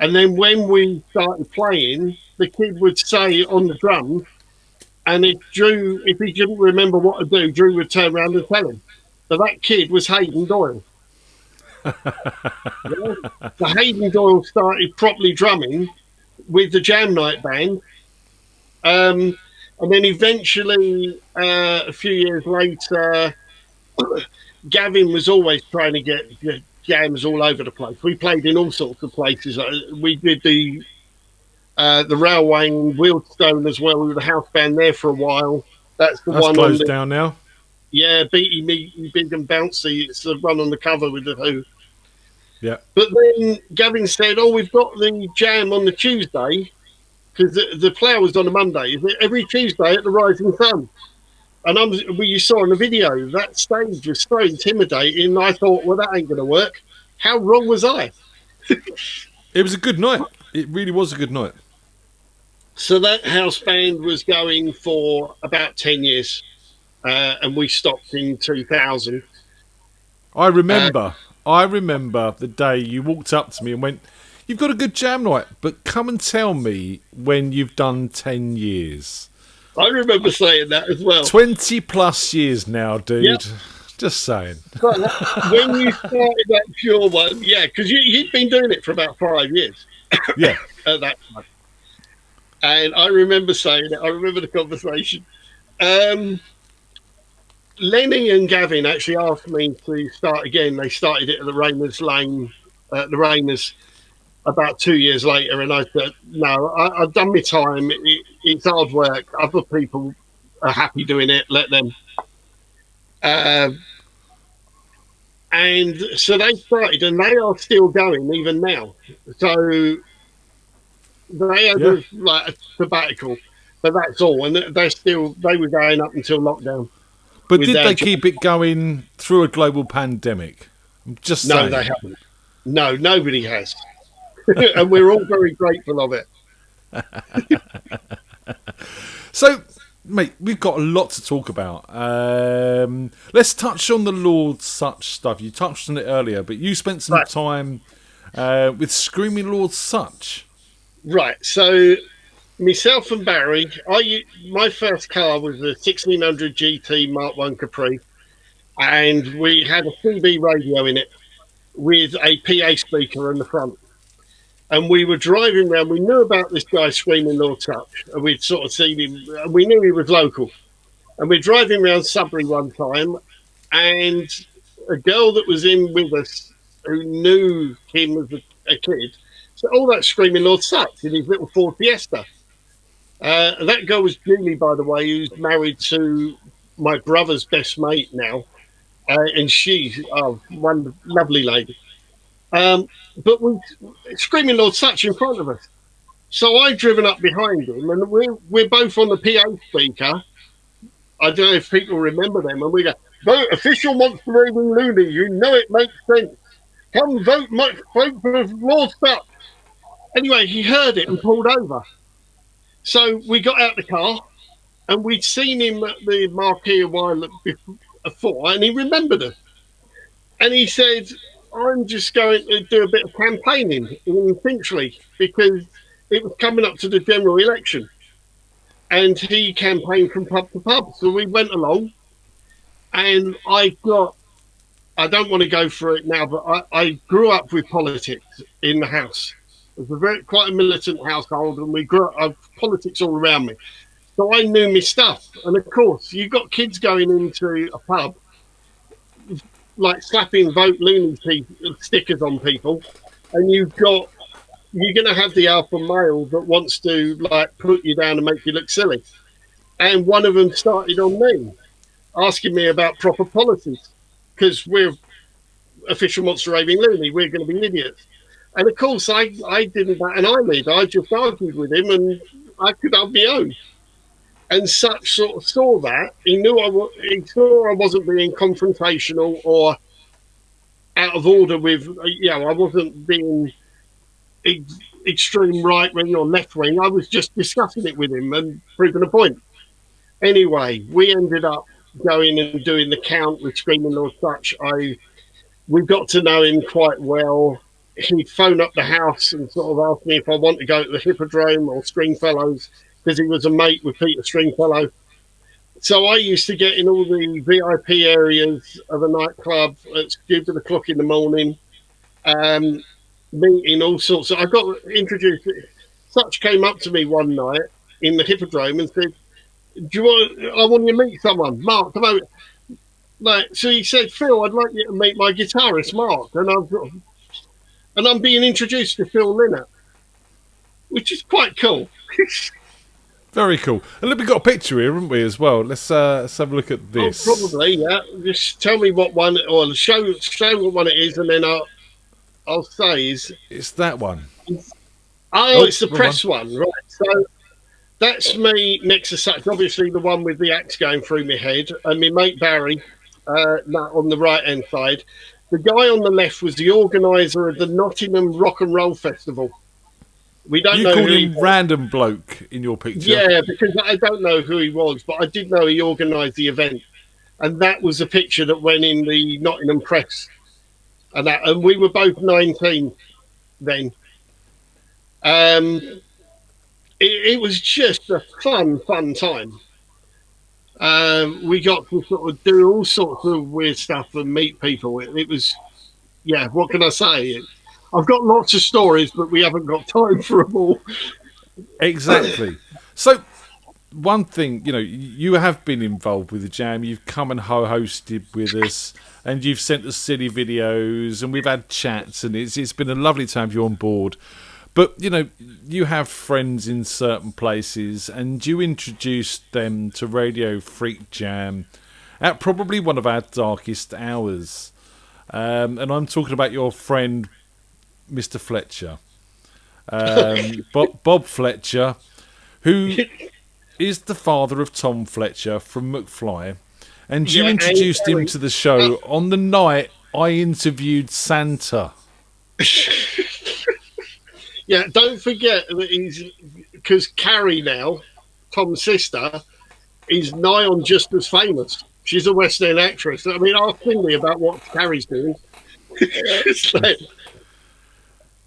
And then when we started playing, the kid would say on the drums, and if he didn't remember what to do, Drew would turn around and tell him. So that kid was Hayden Doyle. Yeah? So Hayden Doyle started properly drumming with the Jam Night band. And then eventually, a few years later, Gavin was always trying to get jams all over the place. We played in all sorts of places. We did the Railway in Wealdstone as well. We were the house band there for a while. That's one closed down now. Yeah, Beaty Me Big and Bouncy. It's the one on the cover with the Who. Yeah. But then Gavin said, "Oh, we've got the jam on the Tuesday because the Plough was on a Monday. Is it every Tuesday at the Rising Sun?" And you saw in the video that stage was so intimidating. I thought, well, that ain't going to work. How wrong was I? It was a good night. It really was a good night. So that house band was going for about 10 years, and we stopped in 2000. I remember the day you walked up to me and went, "You've got a good jam night, but come and tell me when you've done 10 years." I remember saying that as well. 20 plus years now, dude. Yep. Just saying. But when you started that Pure one, yeah, because you'd been doing it for about 5 years. Yeah. At that time. And I remember saying it. I remember the conversation. Lenny and Gavin actually asked me to start again. They started it at the Rainers Lane, the Rainers, about 2 years later. And I said, no, I've done my time. It's hard work. Other people are happy doing it. Let them. And so they started, and they are still going even now. So they had like a sabbatical, but that's all. And they were going up until lockdown. But did they keep it going through a global pandemic? I'm just saying. No, they haven't. No, nobody has. And we're all very grateful of it. So, mate, we've got a lot to talk about. Let's touch on the Lord Such stuff. You touched on it earlier, but you spent some time with Screaming Lord Such. Right. So, myself and Barry, my first car was a 1600 GT Mark 1 Capri, and we had a CB radio in it with a PA speaker in the front. And we were driving around. We knew about this guy Screaming Lord Such, and we'd sort of seen him. And we knew he was local. And we're driving around Sudbury one time, and a girl that was in with us who knew him as a kid said, "Oh, that's Screaming Lord Such in his little Ford Fiesta." That girl was Julie, by the way, who's married to my brother's best mate now. And she's one lovely lady. But Screaming Lord Such in front of us. So I've driven up behind him, and we're both on the PA speaker. I don't know if people remember them, and we go, "Vote official Monster Raving Looney. You know it makes sense. Come vote for Lord Such." Anyway, he heard it and pulled over. So we got out the car, and we'd seen him at the marquee a while before, and he remembered us. And he said, "I'm just going to do a bit of campaigning in Finchley because it was coming up to the general election." And he campaigned from pub to pub. So we went along, and I don't want to go through it now, but I grew up with politics in the house. It was quite a militant household, and we grew up politics all around me. So I knew my stuff. And of course, you've got kids going into a pub, like slapping Vote Looney stickers on people, and you're going to have the alpha male that wants to like put you down and make you look silly. And one of them started on me. asking me about proper policies because we're official monster raving loony. We're going to be idiots. And of course, I didn't bat an eyelid. I just argued with him, and I could have my own. And such sort of saw that he knew he saw I wasn't being confrontational or out of order with. I wasn't being extreme right wing or left wing. I was just discussing it with him and proving a point. Anyway, we ended up going and doing the count with Screaming Lord Such. We got to know him quite well. He'd phone up the house and sort of ask me if I want to go to the Hippodrome or Stringfellows because he was a mate with Peter Stringfellow. So I used to get in all the VIP areas of a nightclub at stupid o'clock in the morning, meeting all sorts of. I got introduced. Such came up to me one night in the Hippodrome and said, "Do you want? I want you to meet someone, Mark. Come over." Like, so he said, "Phil, I'd like you to meet my guitarist, Mark," and I'm being introduced to Phil Lynott, which is quite cool. Very cool. And look, we've got a picture here, haven't we, as well? Let's have a look at this. Oh, probably, yeah. Just tell me what one, or show what one it is, and then I'll say is It's that one. Oh, it's the press one, right? So that's me next to Such, obviously the one with the axe going through my head, and my mate Barry, on the right hand side. The guy on the left was the organizer of the Nottingham Rock and Roll Festival. We don't know called who him random bloke in your picture. Yeah, because I don't know who he was, but I did know he organised the event, and that was a picture that went in the Nottingham Press, and we were both 19 then. It was just a fun time. We got to sort of do all sorts of weird stuff and meet people. It was, yeah, what can I say? I've got lots of stories, but we haven't got time for them all. Exactly. So, one thing, you have been involved with the jam. You've come and hosted with us, and you've sent us silly videos, and we've had chats, and it's been a lovely to have you on board. But, you have friends in certain places, and you introduced them to Radio FreakJam at probably one of our darkest hours. And I'm talking about your friend, Mr. Fletcher. Bob Fletcher, who is the father of Tom Fletcher from McFly. And you introduced him to the show on the night I interviewed Santa. Yeah, don't forget that because Carrie now, Tom's sister, is nigh on just as famous. She's a West End actress. I mean, ask Finley about what Carrie's doing.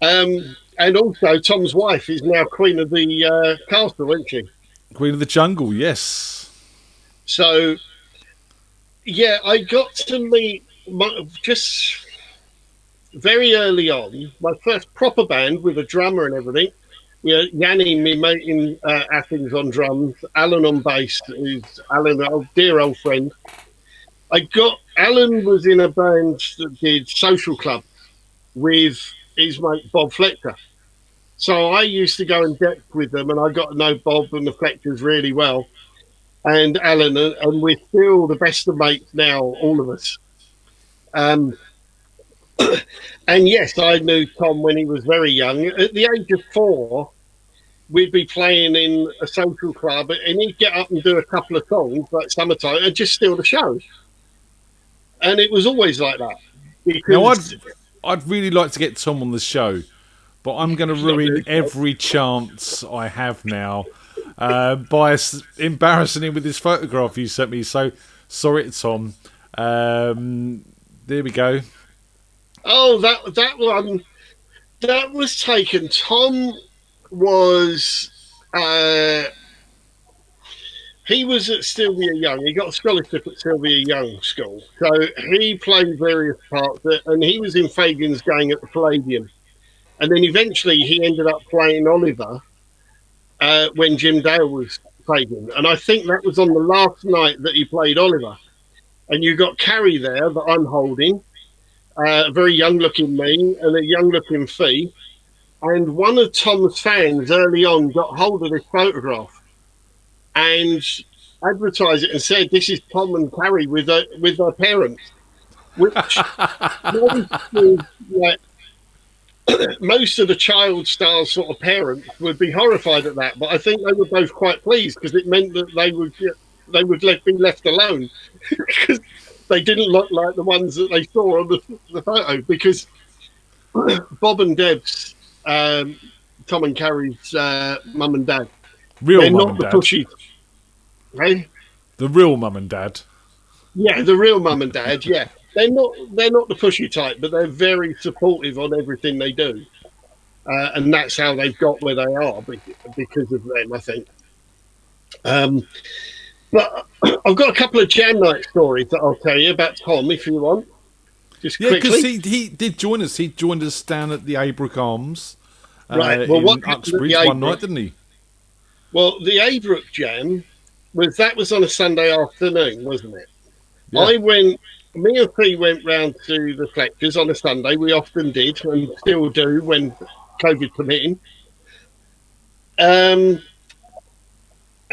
And also, Tom's wife is now Queen of the Castle, isn't she? Queen of the Jungle, yes. So, yeah, I got to meet just very early on, my first proper band with a drummer and everything. We had Yanni, me mate in Athens on drums, Alan on bass, who's Alan, a dear old friend. Alan was in a band that did Social Club with his mate Bob Fletcher. So I used to go and deck with them, and I got to know Bob and the Fletchers really well, and Alan, and we're still the best of mates now, all of us. And yes, I knew Tom when he was very young. At the age of 4, we'd be playing in a social club, and he'd get up and do a couple of songs, like Summertime, and just steal the show. And it was always like that. Now, I'd really like to get Tom on the show, but I'm going to ruin every chance I have now by embarrassing him with this photograph you sent me. So, sorry, Tom. There we go. Oh, that one, that was taken. Tom was, he was at Sylvia Young. He got a scholarship at Sylvia Young School. So he played various parts, and he was in Fagin's gang at the Palladium. And then eventually he ended up playing Oliver when Jim Dale was Fagin. And I think that was on the last night that he played Oliver. And you got Carrie there that I'm holding. A very young-looking me and a young-looking Fee. And one of Tom's fans early on got hold of this photograph. And advertised it and said, "This is Tom and Carrie with their parents," which like most of the child star sort of parents would be horrified at that, but I think they were both quite pleased because it meant that they would be left alone because they didn't look like the ones that they saw on the photo. Because Bob and Deb's, Tom and Carrie's mum and dad, Real they're mum not and the dad. pushy, right? The real mum and dad. Yeah, the real mum and dad. Yeah, they're not the pushy type, but they're very supportive on everything they do, and that's how they've got where they are because of them, I think. But I've got a couple of jam night stories that I'll tell you about Tom if you want. Just Yeah, because quickly. he did join us. He joined us down at the Aybrook Arms. Right. Well, in what happened at Uxbridge the one Aybrook? night, didn't he? Well, the Aybrook jam was on a Sunday afternoon, wasn't it? Yeah. Me and P went round to the Fletchers on a Sunday. We often did and still do when COVID permitting.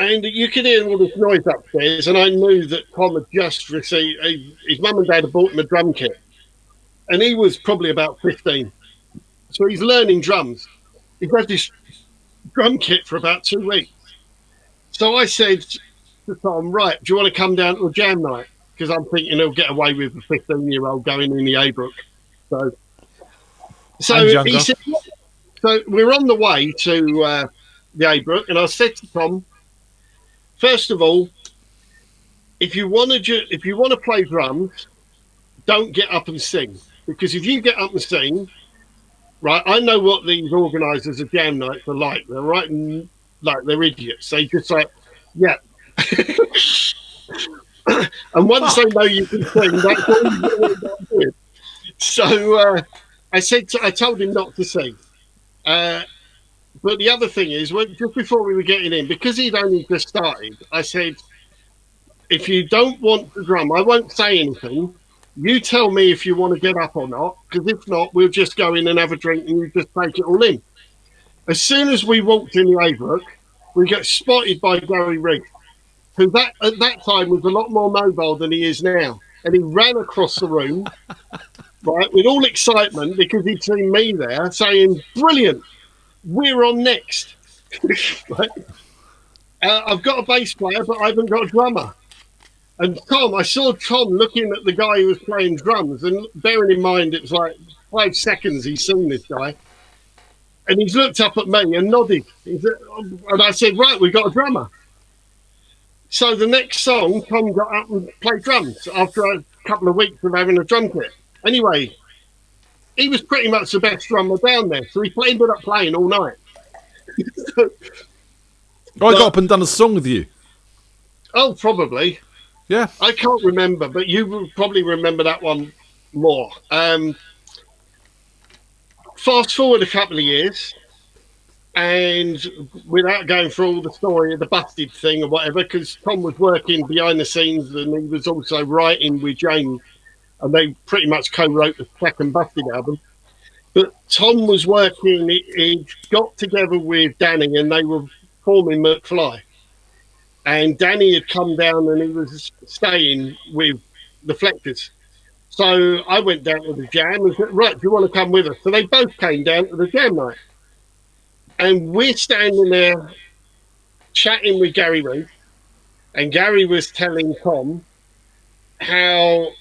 And you could hear all this noise upstairs, and I knew that Tom had just received his mum and dad had bought him a drum kit, and he was probably about 15, so he's learning drums. He's had this drum kit for about 2 weeks. So I said to Tom, "Right, do you want to come down to a jam night?" Because I'm thinking he'll get away with a 15-year-old going in the Aybrook. So And younger. he said, so we're on the way to the Aybrook, and I said to Tom, first of all, if you want to play drums, don't get up and sing, because if you get up and sing, right, I know what these organisers of jam nights are like. They're right, like they're idiots. They just like, yeah. And once they know you can sing, that's all you're doing. So I told him not to sing. But the other thing is, just before we were getting in, because he'd only just started, I said, if you don't want to drum, I won't say anything. You tell me if you want to get up or not, because if not, we'll just go in and have a drink and you just take it all in. As soon as we walked in the Aybrook, we got spotted by Gary Riggs, who at that time was a lot more mobile than he is now. And he ran across the room, right, with all excitement because he'd seen me there, saying, "Brilliant, we're on next." Right? I've got a bass player, but I haven't got a drummer. And I saw Tom looking at the guy who was playing drums, and bearing in mind it's like 5 seconds he's seen this guy, and he's looked up at me and nodded. And I said, "Right, we got a drummer." So the next song, Tom got up and played drums after a couple of weeks of having a drum kit. Anyway, he was pretty much the best drummer down there, so he ended up playing all night. I got up and done a song with you. Oh, probably. Yeah. I can't remember, but you will probably remember that one more. Fast forward a couple of years, and without going through all the story of the Busted thing or whatever, because Tom was working behind the scenes and he was also writing with James, and they pretty much co-wrote the second Busted album. But Tom was working, he got together with Danny and they were forming McFly. And Danny had come down and he was staying with the Flectors. So I went down to the jam and said, "Right, do you want to come with us?" So they both came down to the jam night. And we're standing there chatting with Gary Reed. And Gary was telling Tom how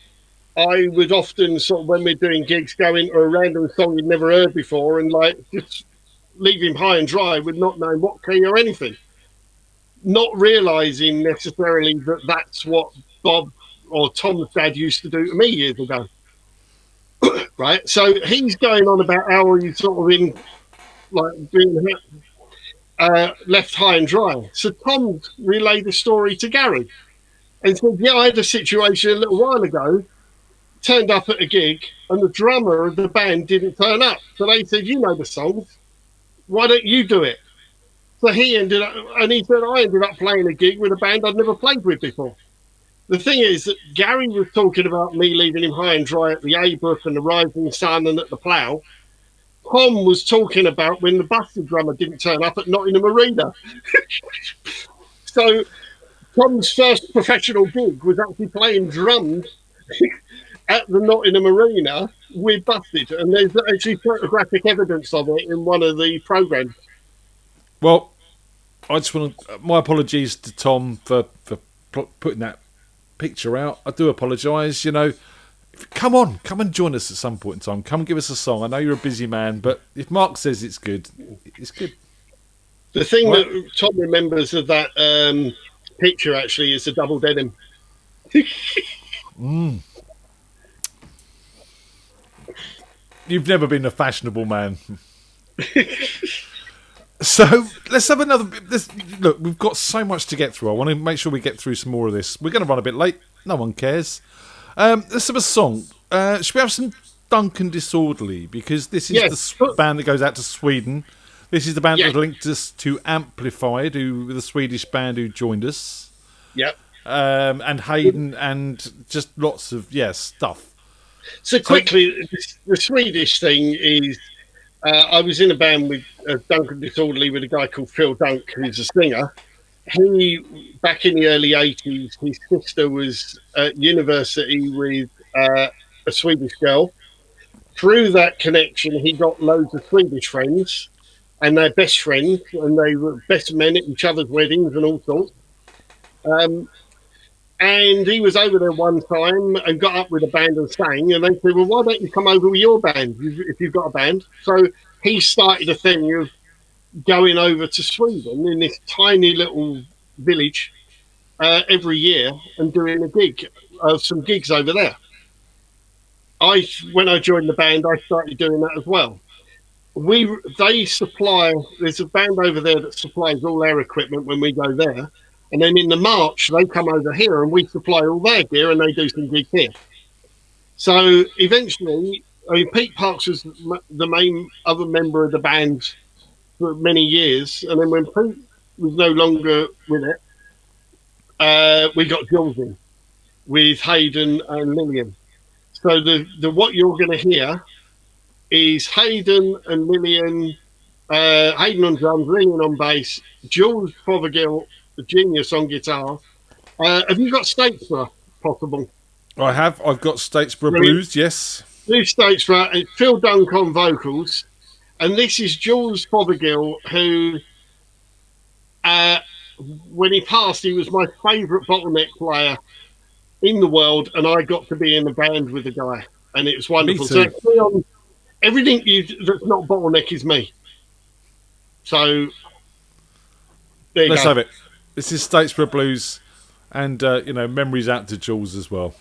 I would often sort of, when we're doing gigs, go into a random song you'd never heard before and like just leave him high and dry with not knowing what key or anything. Not realising necessarily that that's what Bob or Tom's dad used to do to me years ago. Right? So he's going on about how he's sort of in, like, being left high and dry. So Tom relayed the story to Gary and said, "Yeah, I had a situation a little while ago, turned up at a gig and the drummer of the band didn't turn up. So they said, 'You know the songs, why don't you do it?' So he ended up, and he said, I ended up playing a gig with a band I'd never played with before." The thing is that Gary was talking about me leaving him high and dry at the Aybrook and the Rising Sun and at the Plough. Tom was talking about when the Busted drummer didn't turn up at Nottingham Arena. So Tom's first professional gig was actually playing drums at the Nottingham Arena with Busted, and there's actually photographic evidence of it in one of the programmes. Well, I just want to. My apologies to Tom for putting that picture out. I do apologise. You know, come and join us at some point in time. Come and give us a song. I know you're a busy man, but if Mark says it's good, it's good. The thing that Tom remembers of that picture actually is the double denim. You've never been a fashionable man. So let's have another. Look, we've got so much to get through. I want to make sure we get through some more of this. We're going to run a bit late. No one cares. Let's have a song. Should we have some Duncan Disorderly? Because this is the band that goes out to Sweden. This is the band that linked us to Amplified, the Swedish band who joined us. Yep. And Hayden and just lots of stuff. So quickly, the Swedish thing is, I was in a band with Duncan Disorderly with a guy called Phil Dunk, who's a singer. He, back in the early 80s, his sister was at university with a Swedish girl. Through that connection, he got loads of Swedish friends, and they're best friends, and they were best men at each other's weddings and all sorts. And he was over there one time and got up with a band and sang, and they said, well, why don't you come over with your band if you've got a band? So he started a thing of going over to Sweden in this tiny little village every year and doing a gig, some gigs over there. When I joined the band, I started doing that as well. They supply, there's a band over there that supplies all their equipment when we go there. And then in the March, they come over here and we supply all their gear and they do some gigs here. So eventually, Pete Parks was the main other member of the band for many years. And then when Pete was no longer with it, we got Jules in with Hayden and Lillian. So the what you're going to hear is Hayden and Lillian, Hayden on drums, Lillian on bass, Jules Fothergill, the genius on guitar. Have you got Statesboro possible? I have. I've got Statesboro Blues, yes. Blue Statesboro, and Phil Dunk on vocals. And this is Jules Fothergill, who, when he passed, he was my favourite bottleneck player in the world, and I got to be in the band with the guy, and it was wonderful. So everything that's not bottleneck is me. So there you Let's go. have it. This is Statesboro Blues, and memories out to Jules as well.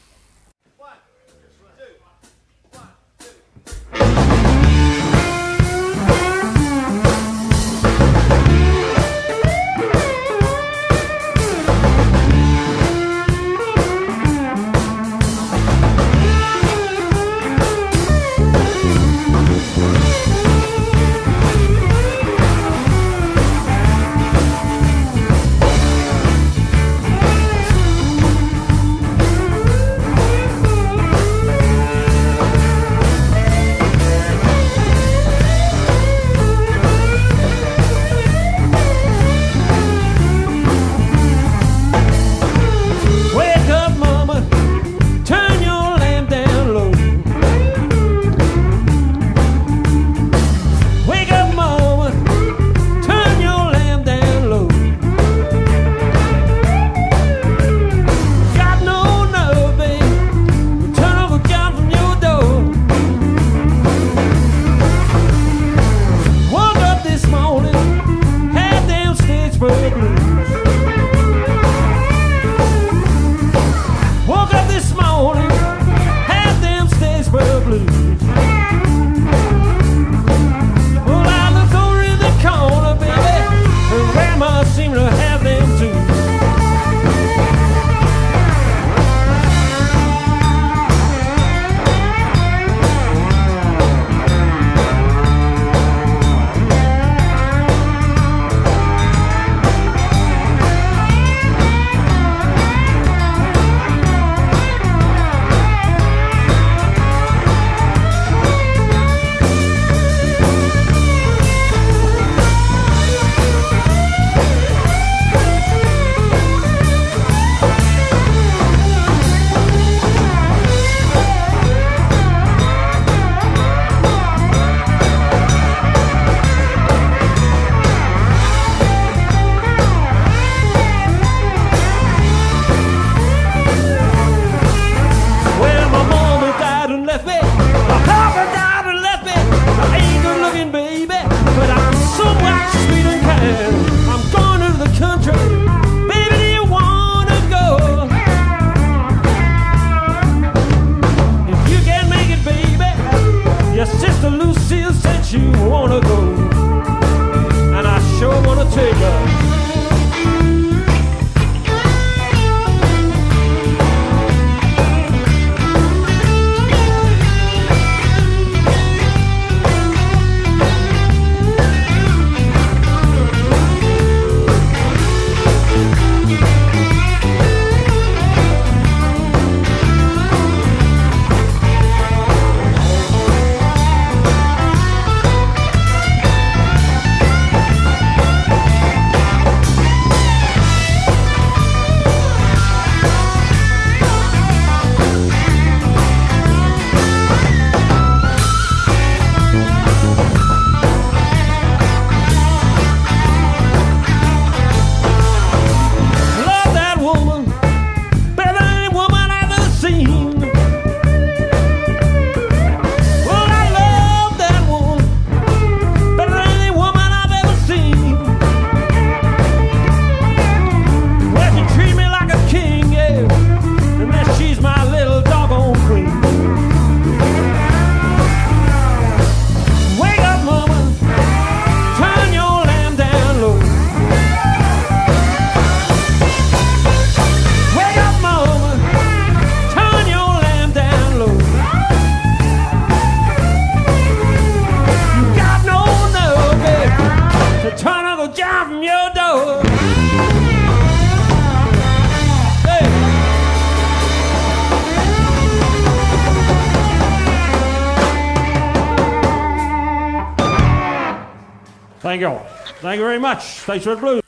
Thank you. Thank you very much. Thanks for the blues.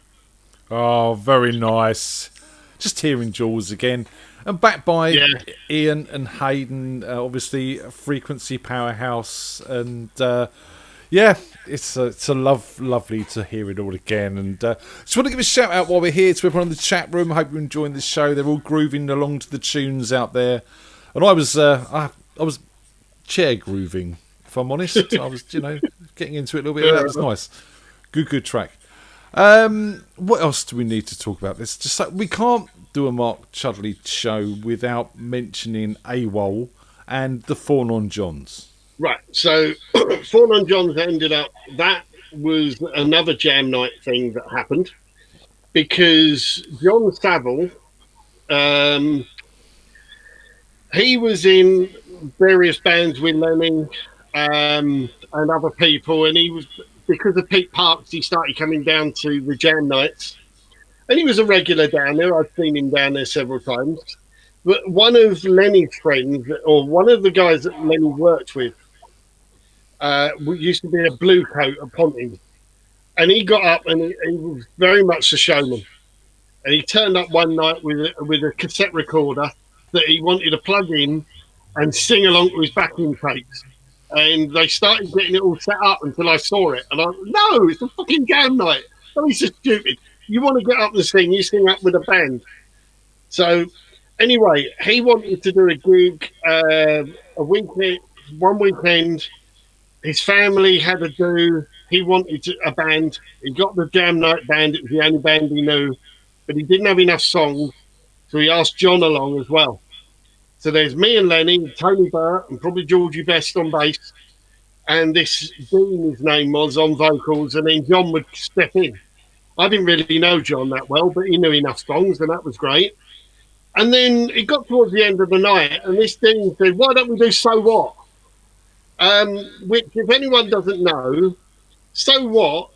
Oh, very nice. Just hearing Jules again. And backed by Ian and Hayden, obviously Frequency Powerhouse. And it's lovely to hear it all again. And just want to give a shout out while we're here to everyone in the chat room. I hope you're enjoying the show. They're all grooving along to the tunes out there. And I was chair grooving, if I'm honest. I was, getting into it a little bit. That was nice. Good track. What else do we need to talk about? This just like we can't do a Mark Chudley show without mentioning AWOL and the Four Non-Johns. Right, so Four Non-Johns ended up, that was another jam night thing that happened because John Saville, he was in various bands with Lenny and other people, and he was, because of Pete Parks, he started coming down to the jam nights. And he was a regular down there. I've seen him down there several times. But one of Lenny's friends, or one of the guys that Lenny worked with, used to be a blue coat at Ponting. And he got up and he was very much a showman. And he turned up one night with a cassette recorder that he wanted to plug in and sing along to his backing tapes. And they started getting it all set up until I saw it. And I went, no, it's a fucking jam night. Don't be so stupid. You want to get up and sing, you sing up with a band. So anyway, he wanted to do a gig one weekend. His family had a do. He wanted a band. He got the Jam Night band. It was the only band he knew. But he didn't have enough songs. So he asked John along as well. So there's me and Lenny, Tony Burt, and probably Georgie Best on bass. And this Dean, his name was, on vocals. And then John would step in. I didn't really know John that well, but he knew enough songs, and that was great. And then it got towards the end of the night, and this Dean said, why don't we do So What? Which, if anyone doesn't know, So What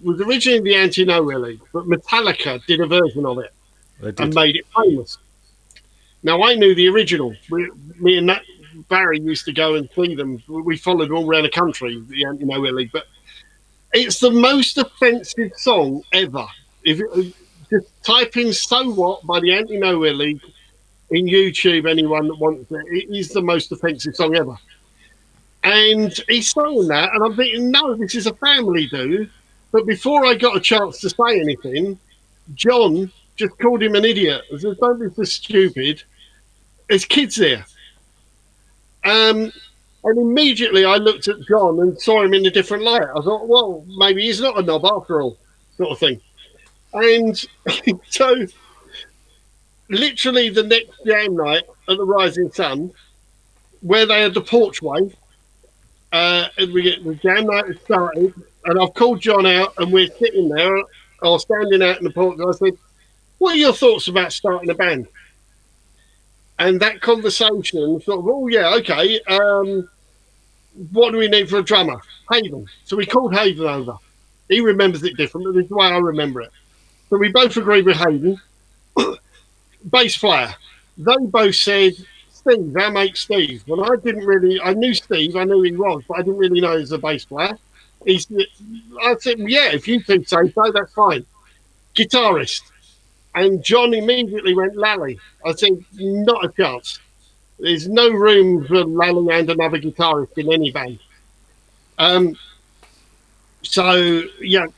was originally the Anti-Nowhere League, but Metallica did a version of it and made it famous. Now, I knew the original. Me and Barry used to go and see them. We followed them all around the country, the Anti-Nowhere League, but it's the most offensive song ever. If you just type in So What by the Anti-Nowhere League in YouTube, anyone that wants it, it is the most offensive song ever. And he's saying that, and I'm thinking, no, this is a family do. But before I got a chance to say anything, John just called him an idiot. I said, don't be so stupid. There's kids there. And immediately I looked at John and saw him in a different light. I thought, well, maybe he's not a knob after all, sort of thing. And so literally the next jam night at the Rising Sun, where they had the porchway, and the jam night had started, and I've called John out and we're sitting there, or standing out in the porch, and I said, what are your thoughts about starting a band? And that conversation sort of, oh yeah, okay, what do we need for a drummer? Haven. So we called Haven over. He remembers it different, but this is the way I remember it. So we both agreed with Haven. Bass player. They both said, Steve, our mate Steve. Well, I knew Steve, I knew he was, but I didn't really know he was a bass player. I said, yeah, if you think so, that's fine. Guitarist. And John immediately went, Lally. I said, not a chance. There's no room for Lally and another guitarist in any band. So, yeah,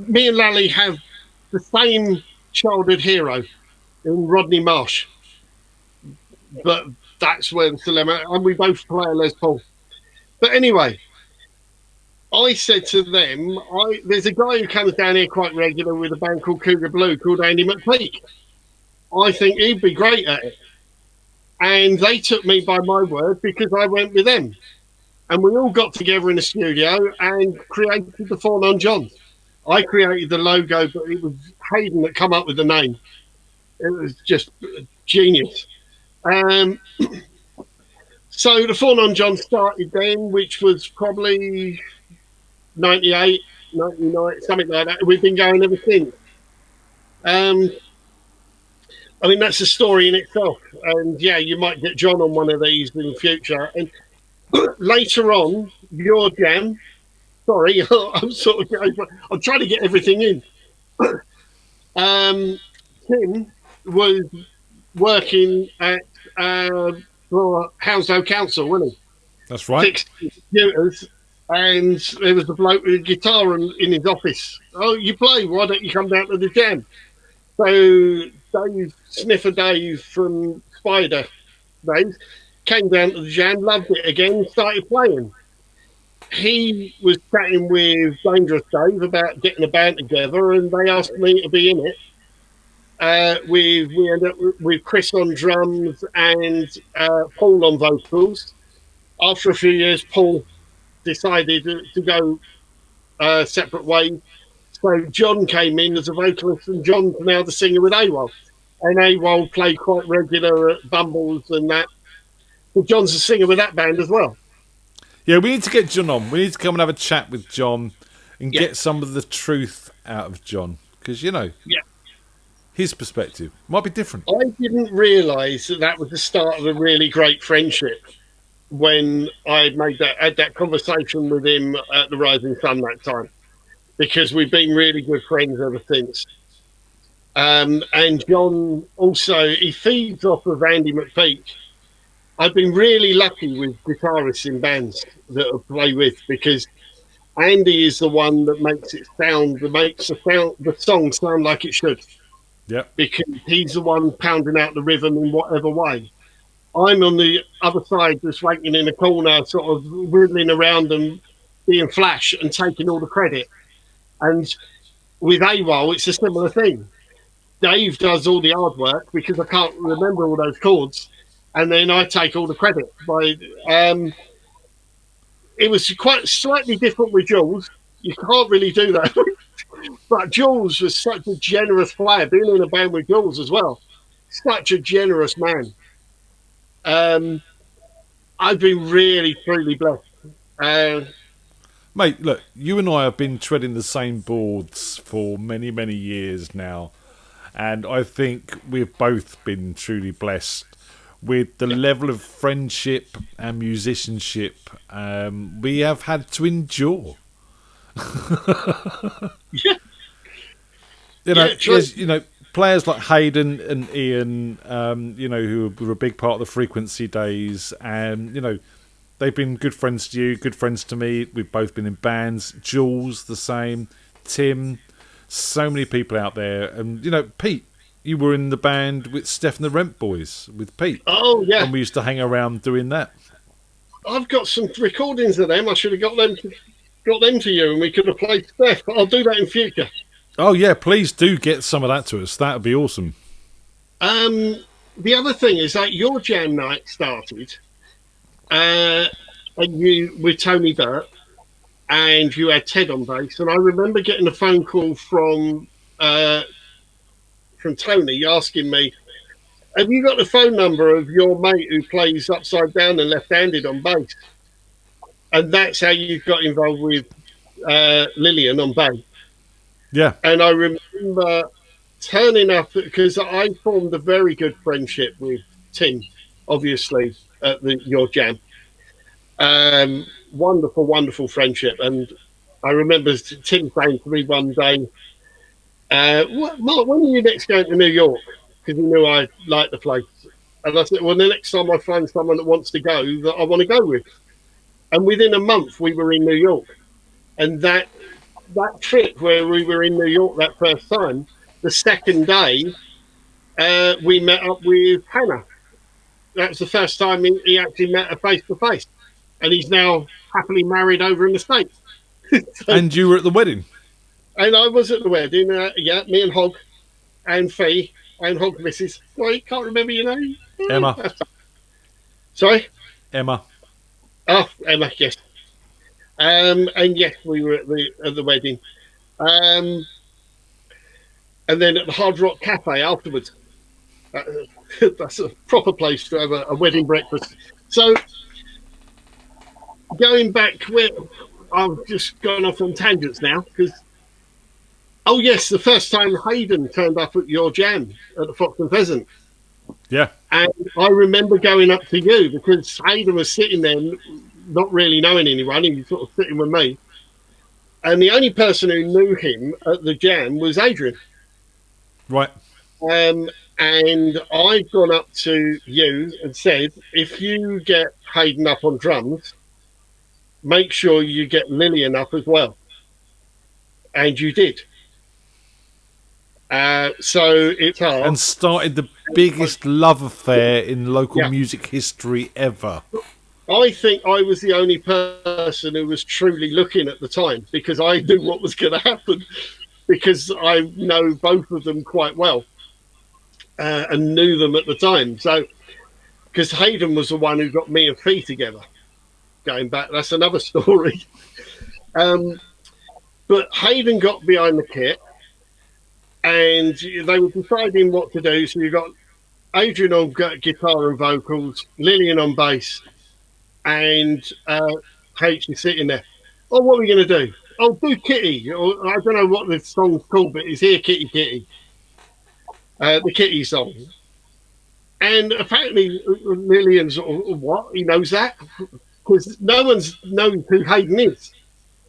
me and Lally have the same childhood hero in Rodney Marsh. But that's where the dilemma, and we both play a Les Paul. But anyway, I said to them, there's a guy who comes down here quite regular with a band called Cougar Blue called Andy McPeak. I think he'd be great at it. And they took me by my word because I went with them. And we all got together in the studio and created the Four Non-Johns. I created the logo, but it was Hayden that come up with the name. It was just genius. So the Four Non-Johns started then, which was probably 98, 99, something like that. We've been going ever since. I mean, that's a story in itself. And yeah, you might get John on one of these in the future. And later on, your jam, Sorry, I'm sort of going. I'm trying to get everything in. Tim was working at for Hounslow Council, wasn't he? That's right. Fixing computers, and there was a bloke with a guitar in his office. Oh, you play? Why don't you come down to the jam? So Dave, Sniffer Dave from Spider Dave, came down to the jam, loved it again, started playing. He was chatting with Dangerous Dave about getting a band together, and they asked me to be in it. We ended up with Chris on drums and Paul on vocals. After a few years, Paul decided to go separate ways. So John came in as a vocalist, and John's now the singer with AWOL. And AWOL played quite regular at Bumbles and that. But John's the singer with that band as well. Yeah, we need to get John on. We need to come and have a chat with John and get some of the truth out of John. Because, his perspective might be different. I didn't realise that was the start of a really great friendship when I had that conversation with him at the Rising Sun that time. Because we've been really good friends ever since. And John also, he feeds off of Andy McPeak. I've been really lucky with guitarists in bands that I play with, because Andy is the one that makes the song sound like it should. Yeah. Because he's the one pounding out the rhythm in whatever way. I'm on the other side, just waiting in a corner, sort of whittling around and being flash and taking all the credit. And with AWOL, it's a similar thing. Dave does all the hard work because I can't remember all those chords, and then I take all the credit. It was quite slightly different with Jules. You can't really do that. But Jules was such a generous player, being in a band with Jules as well. Such a generous man. I've been really, truly blessed. Mate, look, you and I have been treading the same boards for many, many years now. And I think we've both been truly blessed with the level of friendship and musicianship we have had to endure. Players like Hayden and Ian, who were a big part of the Frequency days, and, they've been good friends to you, good friends to me. We've both been in bands. Jules, the same. Tim, so many people out there. And, Pete, you were in the band with Steph and the Rent Boys with Pete. Oh, yeah. And we used to hang around doing that. I've got some recordings of them. I should have got them to you, and we could have played Steph. But I'll do that in future. Oh, yeah, please do get some of that to us. That would be awesome. The other thing is that your jam night started... and you with Tony Burt, and you had Ted on bass, and I remember getting a phone call from Tony asking me, "Have you got the phone number of your mate who plays upside down and left-handed on bass?" And that's how you got involved with Lillian on bass. Yeah. And I remember turning up because I formed a very good friendship with Tim, obviously, at your jam. Wonderful, wonderful friendship. And I remember Tim saying to me one day, Mark, when are you next going to New York? Because he knew I liked the place. And I said, well, the next time I find someone that wants to go, that I want to go with. And within a month, we were in New York. And that trip where we were in New York that first time, the second day, we met up with Hannah. That was the first time he actually met her face to face, and he's now happily married over in the States. And you were at the wedding, and I was at the wedding. Me and Hog, and Fee, and Hog Mrs. Sorry, can't remember your name. Emma. Sorry, Emma. Oh, Emma, yes. And yes, we were at the wedding, and then at the Hard Rock Cafe afterwards. That's a proper place to have a wedding breakfast. So, going back, I've just gone off on tangents now because, oh yes, the first time Hayden turned up at your jam at the Fox and Pheasant. Yeah. And I remember going up to you because Hayden was sitting there, not really knowing anyone. He was sort of sitting with me. And the only person who knew him at the Jam was Adrian. Right. And I've gone up to you and said, if you get Hayden up on drums, make sure you get Lillian up as well. And you did. So it's hard. And started the biggest love affair in local music history ever. I think I was the only person who was truly looking at the time because I knew what was going to happen because I know both of them quite well and knew them at the time. So, because Hayden was the one who got me and Fee together. Going back, that's another story. But Hayden got behind the kit and they were deciding what to do. So you got Adrian on guitar and vocals, Lillian on bass, and H is sitting there. Oh, what are we going to do? Oh, do Kitty. Or, I don't know what the song's called, but it's Here Kitty Kitty. The Kitty song. And apparently Lillian's what? He knows that? Because no one's known who Hayden is.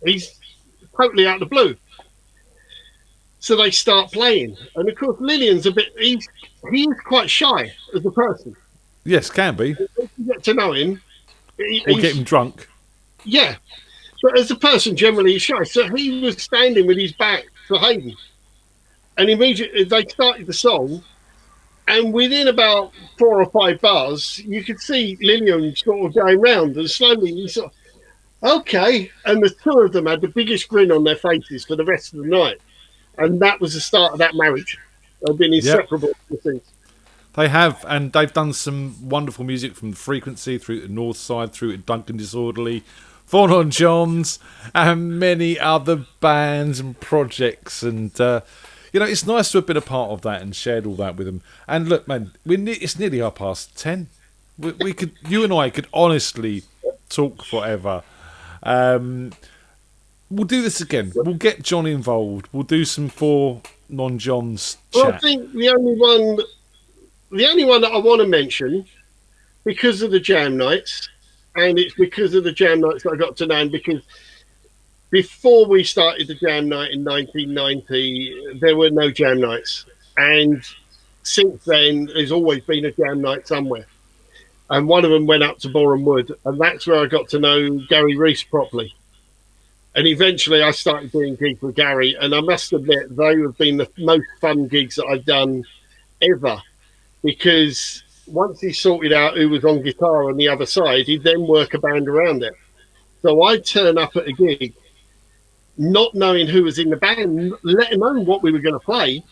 He's totally out of the blue. So they start playing. And of course Lillian's he's quite shy as a person. Yes, can be. If you get to know him, or get him drunk. Yeah. But as a person, generally he's shy. So he was standing with his back to Hayden. And immediately they started the song. And within about 4 or 5 bars, you could see Lillian sort of going round. And slowly he sort of, okay. And the two of them had the biggest grin on their faces for the rest of the night. And that was the start of that marriage. They've been inseparable since. They have, and they've done some wonderful music from the Frequency through to North Side, through to Duncan Disorderly, Fawn on Johns, and many other bands and projects. And, it's nice to have been a part of that and shared all that with them. And look, man, it's nearly 10:30. We could, you and I could honestly talk forever. We'll do this again. We'll get John involved. We'll do some 4 non-Johns chat. Well, I think the only one that I want to mention, because of the Jam Nights, and it's because of the Jam Nights that I got to know him, because before we started the Jam Night in 1990, there were no Jam Nights. And since then, there's always been a Jam Night somewhere. And one of them went up to Boreham Wood, and that's where I got to know Gary Reese properly. And eventually I started doing gigs with Gary, and I must admit, they have been the most fun gigs that I've done ever. Because once he sorted out who was on guitar on the other side, he'd then work a band around it. So I'd turn up at a gig, not knowing who was in the band, let alone what we were going to play.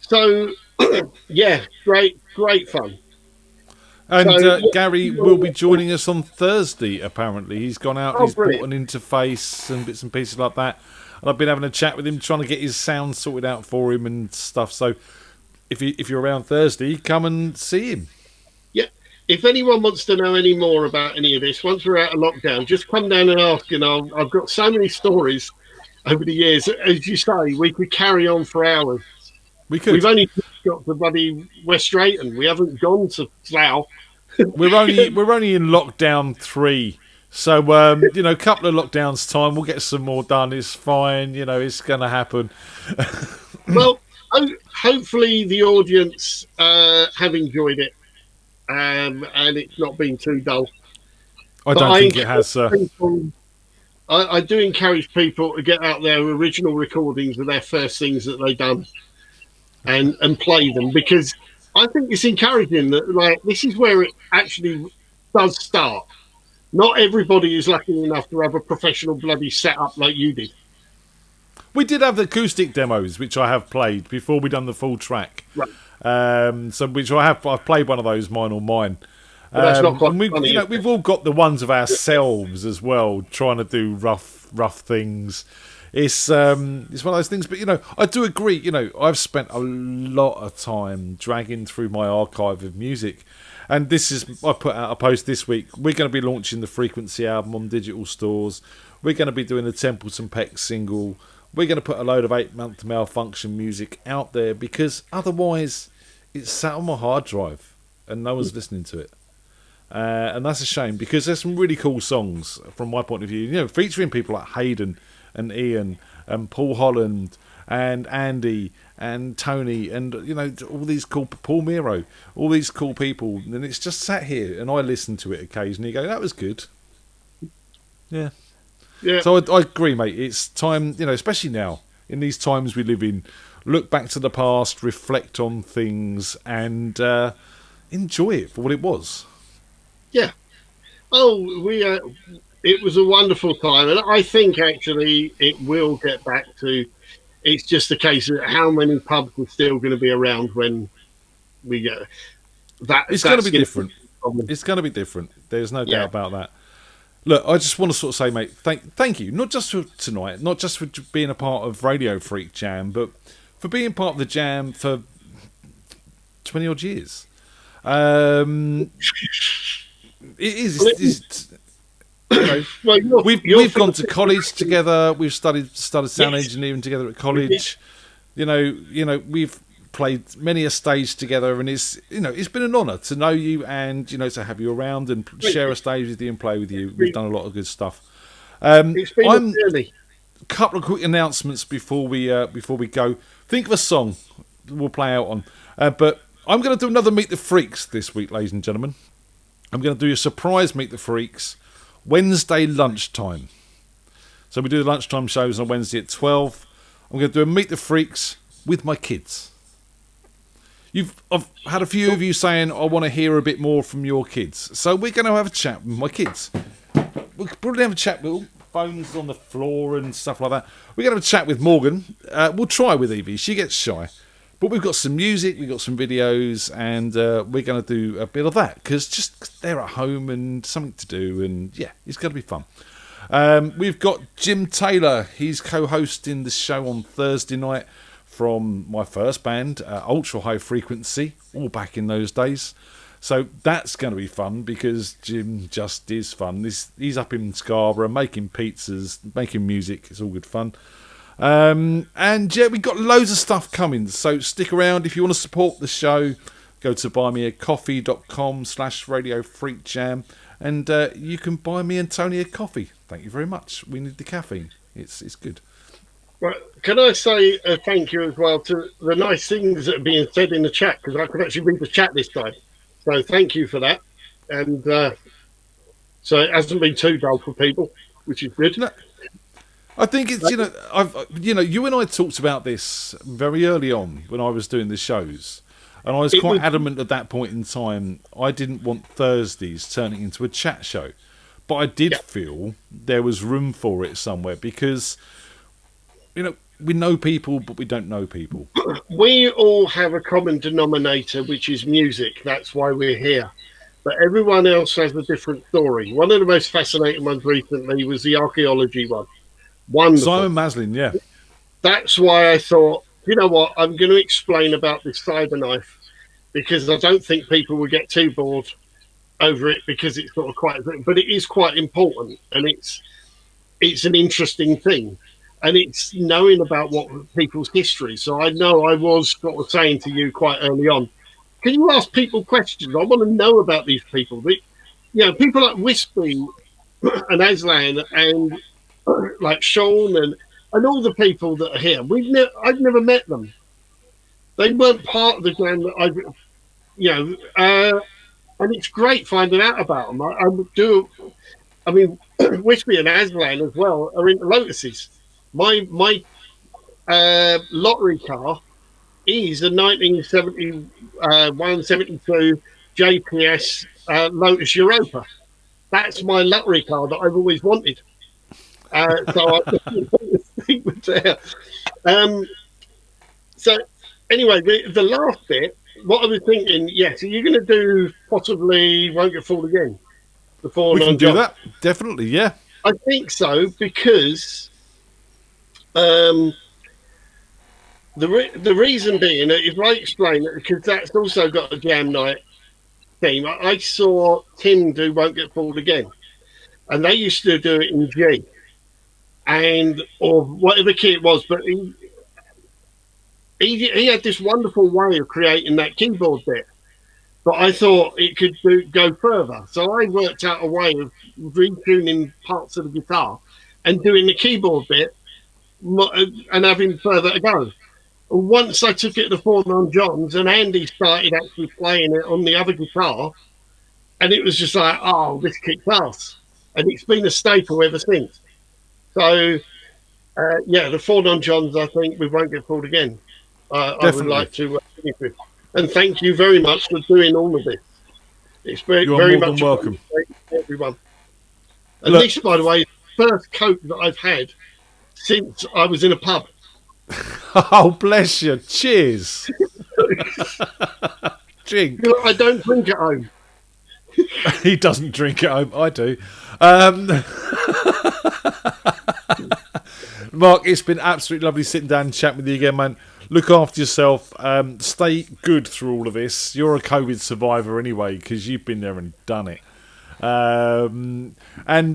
So, yeah, great fun. And Gary will be joining us on Thursday, apparently. He's gone out, he's brilliant. bought an interface and bits and pieces like that. And I've been having a chat with him, trying to get his sound sorted out for him and stuff. So if you're around Thursday, come and see him. Yeah. If anyone wants to know any more about any of this, once we're out of lockdown, just come down and ask. And I've got so many stories over the years. As you say, we could carry on for hours. We could. We've only got to bloody West Drayton. We haven't gone to Slough. We're only in lockdown 3, so a couple of lockdowns time we'll get some more done. It's fine, it's going to happen. Well, hopefully the audience have enjoyed it, and it's not been too dull. I don't think it has, sir. I do encourage people to get out their original recordings of their first things that they've done and play them, because I think it's encouraging that, this is where it actually does start. Not everybody is lucky enough to have a professional bloody setup like you did. We did have the acoustic demos, which I have played before we done the full track. Right. I've played one of those, Mine or Mine. But that's not quite funny, we've all got the ones of ourselves as well, trying to do rough things. It's one of those things, but I do agree. I've spent a lot of time dragging through my archive of music, and I put out a post this week. We're going to be launching the Frequency album on digital stores. We're going to be doing the Templeton Peck single. We're going to put a load of 8-month Malfunction music out there, because otherwise it's sat on my hard drive and no one's listening to it. And that's a shame, because there's some really cool songs from my point of view, featuring people like Hayden and Ian and Paul Holland and Andy and Tony and all these cool Paul Miro, all these cool people, and it's just sat here and I listen to it occasionally. Go, that was good. Yeah. So I agree, mate. It's time, especially now in these times we live in. Look back to the past, reflect on things, and enjoy it for what it was. Yeah. Oh, it was a wonderful time, and I think actually it will get back to. It's just a case of how many pubs are still going to be around when we go. It's going to be different. It's going to be different. There's no doubt about that. Look, I just want to sort of say, mate, thank you, not just for tonight, not just for being a part of Radio Freak Jam, but for being part of the jam for 20 odd years. We've gone to college together. We've studied sound engineering together at college. We've played many a stage together, and it's been an honour to know you and to have you around and share a stage with you and play with you. We've done a lot of good stuff. It's been a journey. A couple of quick announcements before we go. Think of a song we'll play out on, but I'm going to do another Meet the Freaks this week, ladies and gentlemen. I'm going to do a surprise Meet the Freaks Wednesday lunchtime. So we do the lunchtime shows on Wednesday at 12. I'm going to do a Meet the Freaks with my kids. I've had a few of you saying, I want to hear a bit more from your kids. So we're going to have a chat with my kids. We'll probably have a chat with phones on the floor and stuff like that. We're going to have a chat with Morgan. We'll try with Evie. She gets shy. But we've got some music, we've got some videos, and we're going to do a bit of that because just they're at home and something to do, and yeah, it's going to be fun. We've got Jim Taylor. He's co-hosting the show on Thursday night from my first band, Ultra High Frequency, all back in those days. So that's going to be fun because Jim just is fun. He's up in Scarborough making pizzas, making music. It's all good fun. And yeah, we've got loads of stuff coming, so stick around. If you want to support the show, go to buymeacoffee.com/Radio Freak Jam, and you can buy me and Tony a coffee. Thank you very much. We need the caffeine. It's good. Right. Can I say thank you as well to the nice things that are being said in the chat, because I could actually read the chat this time. So thank you for that. And so it hasn't been too dull for people, which is good. No. I think it's you and I talked about this very early on when I was doing the shows, and I was quite adamant at that point in time. I didn't want Thursdays turning into a chat show, but I did feel there was room for it somewhere because we know people, but we don't know people. We all have a common denominator, which is music. That's why we're here. But everyone else has a different story. One of the most fascinating ones recently was the archaeology one. Wonderful. Simon Maslin, yeah. That's why I thought, you know what, I'm going to explain about this cyberknife because I don't think people will get too bored over it because it's sort of but it is quite important and it's an interesting thing and it's knowing about what people's history. So I know I was sort of saying to you quite early on, can you ask people questions? I want to know about these people. People like Wispy and Aslan and like Sean and all the people that are here. I've never met them. They weren't part of the gang that and it's great finding out about them. I mean, Wispy and Aslan as well are into Lotuses. My lottery car is a 1971-72 JPS Lotus Europa. That's my lottery car that I've always wanted. So I think was there. So anyway, the last bit, what I was thinking, so you're going to do possibly Won't Get Fooled Again. We can do that, definitely, yeah. I think so because the reason being, if I explain it, because that's also got a jam night theme. I saw Tim do Won't Get Fooled Again, and they used to do it in G. Or whatever key it was, but he had this wonderful way of creating that keyboard bit. But I thought it could go further, so I worked out a way of retuning parts of the guitar and doing the keyboard bit and having further to go. Once I took it to Four Non Johns and Andy started actually playing it on the other guitar, and it was just like, oh, this kicks ass. And it's been a staple ever since. So, the Four Non Johns, I think we won't get fooled again. I would like to finish with. And thank you very much for doing all of this. It's very, You are very more than much welcome. everyone. And Look- this, by the way, is the first Coke that I've had since I was in a pub. Oh, bless you. Cheers. Drink. You know, I don't drink at home. He doesn't drink at home. I do. Mark, it's been absolutely lovely sitting down and chatting with you again, man. Look after yourself. Stay good through all of this. You're a COVID survivor anyway, because you've been there and done it. And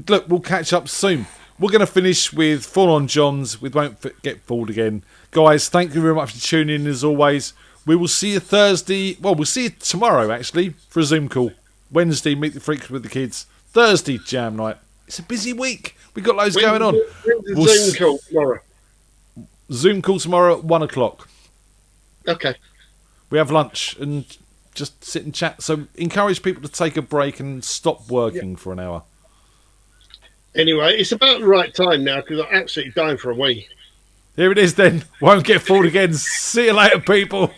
look, we'll catch up soon. We're going to finish with Four Non Johns. We won't get fooled again. Guys, thank you very much for tuning in as always. We will see you Thursday. Well, we'll see you tomorrow, actually, for a Zoom call. Wednesday, Meet the Freaks with the kids. Thursday, Jam Night. It's a busy week. We've got loads going on. When's the Zoom call tomorrow? Zoom call tomorrow at 1 o'clock. Okay. We have lunch and just sit and chat. So encourage people to take a break and stop working for an hour. Anyway, it's about the right time now because I'm absolutely dying for a wee. Here it is then. Won't get fooled again. See you later, people.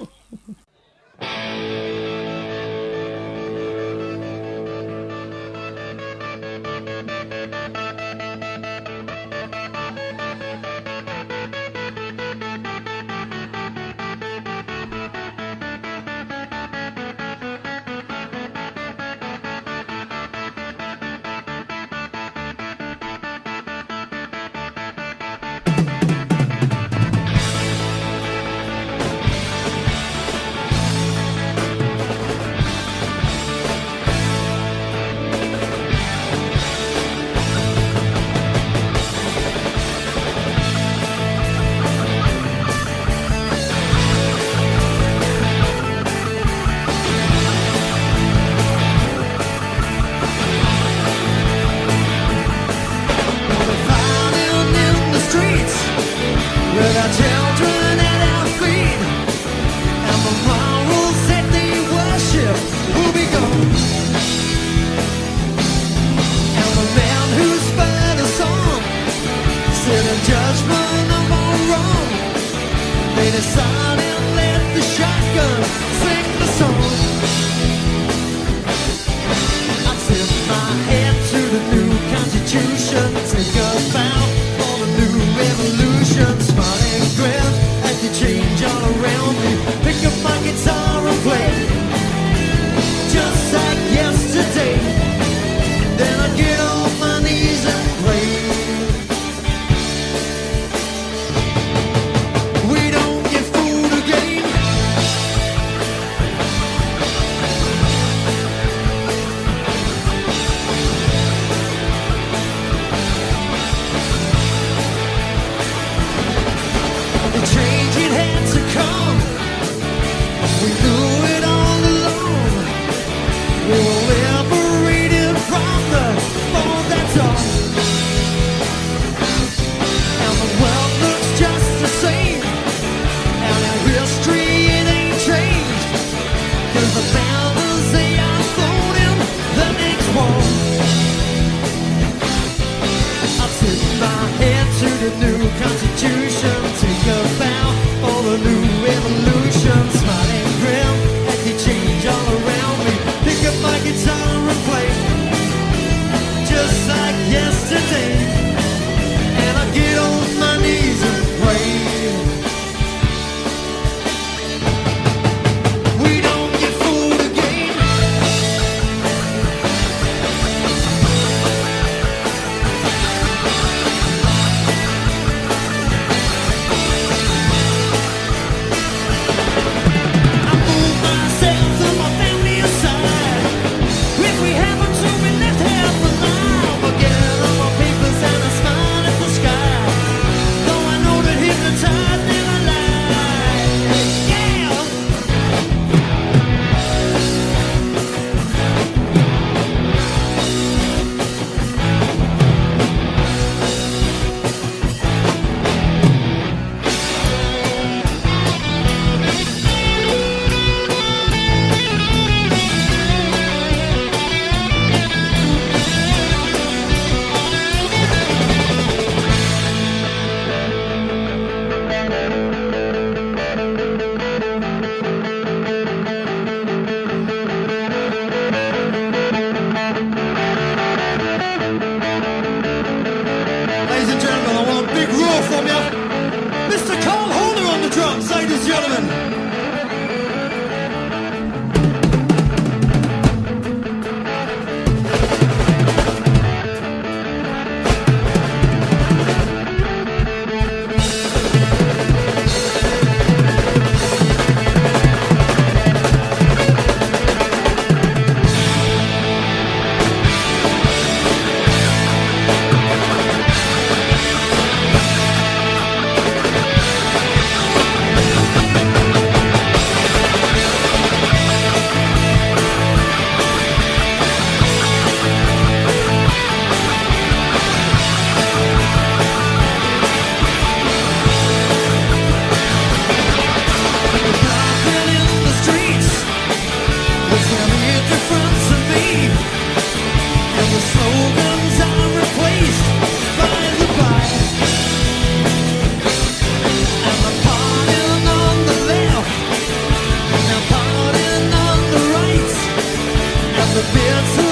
been too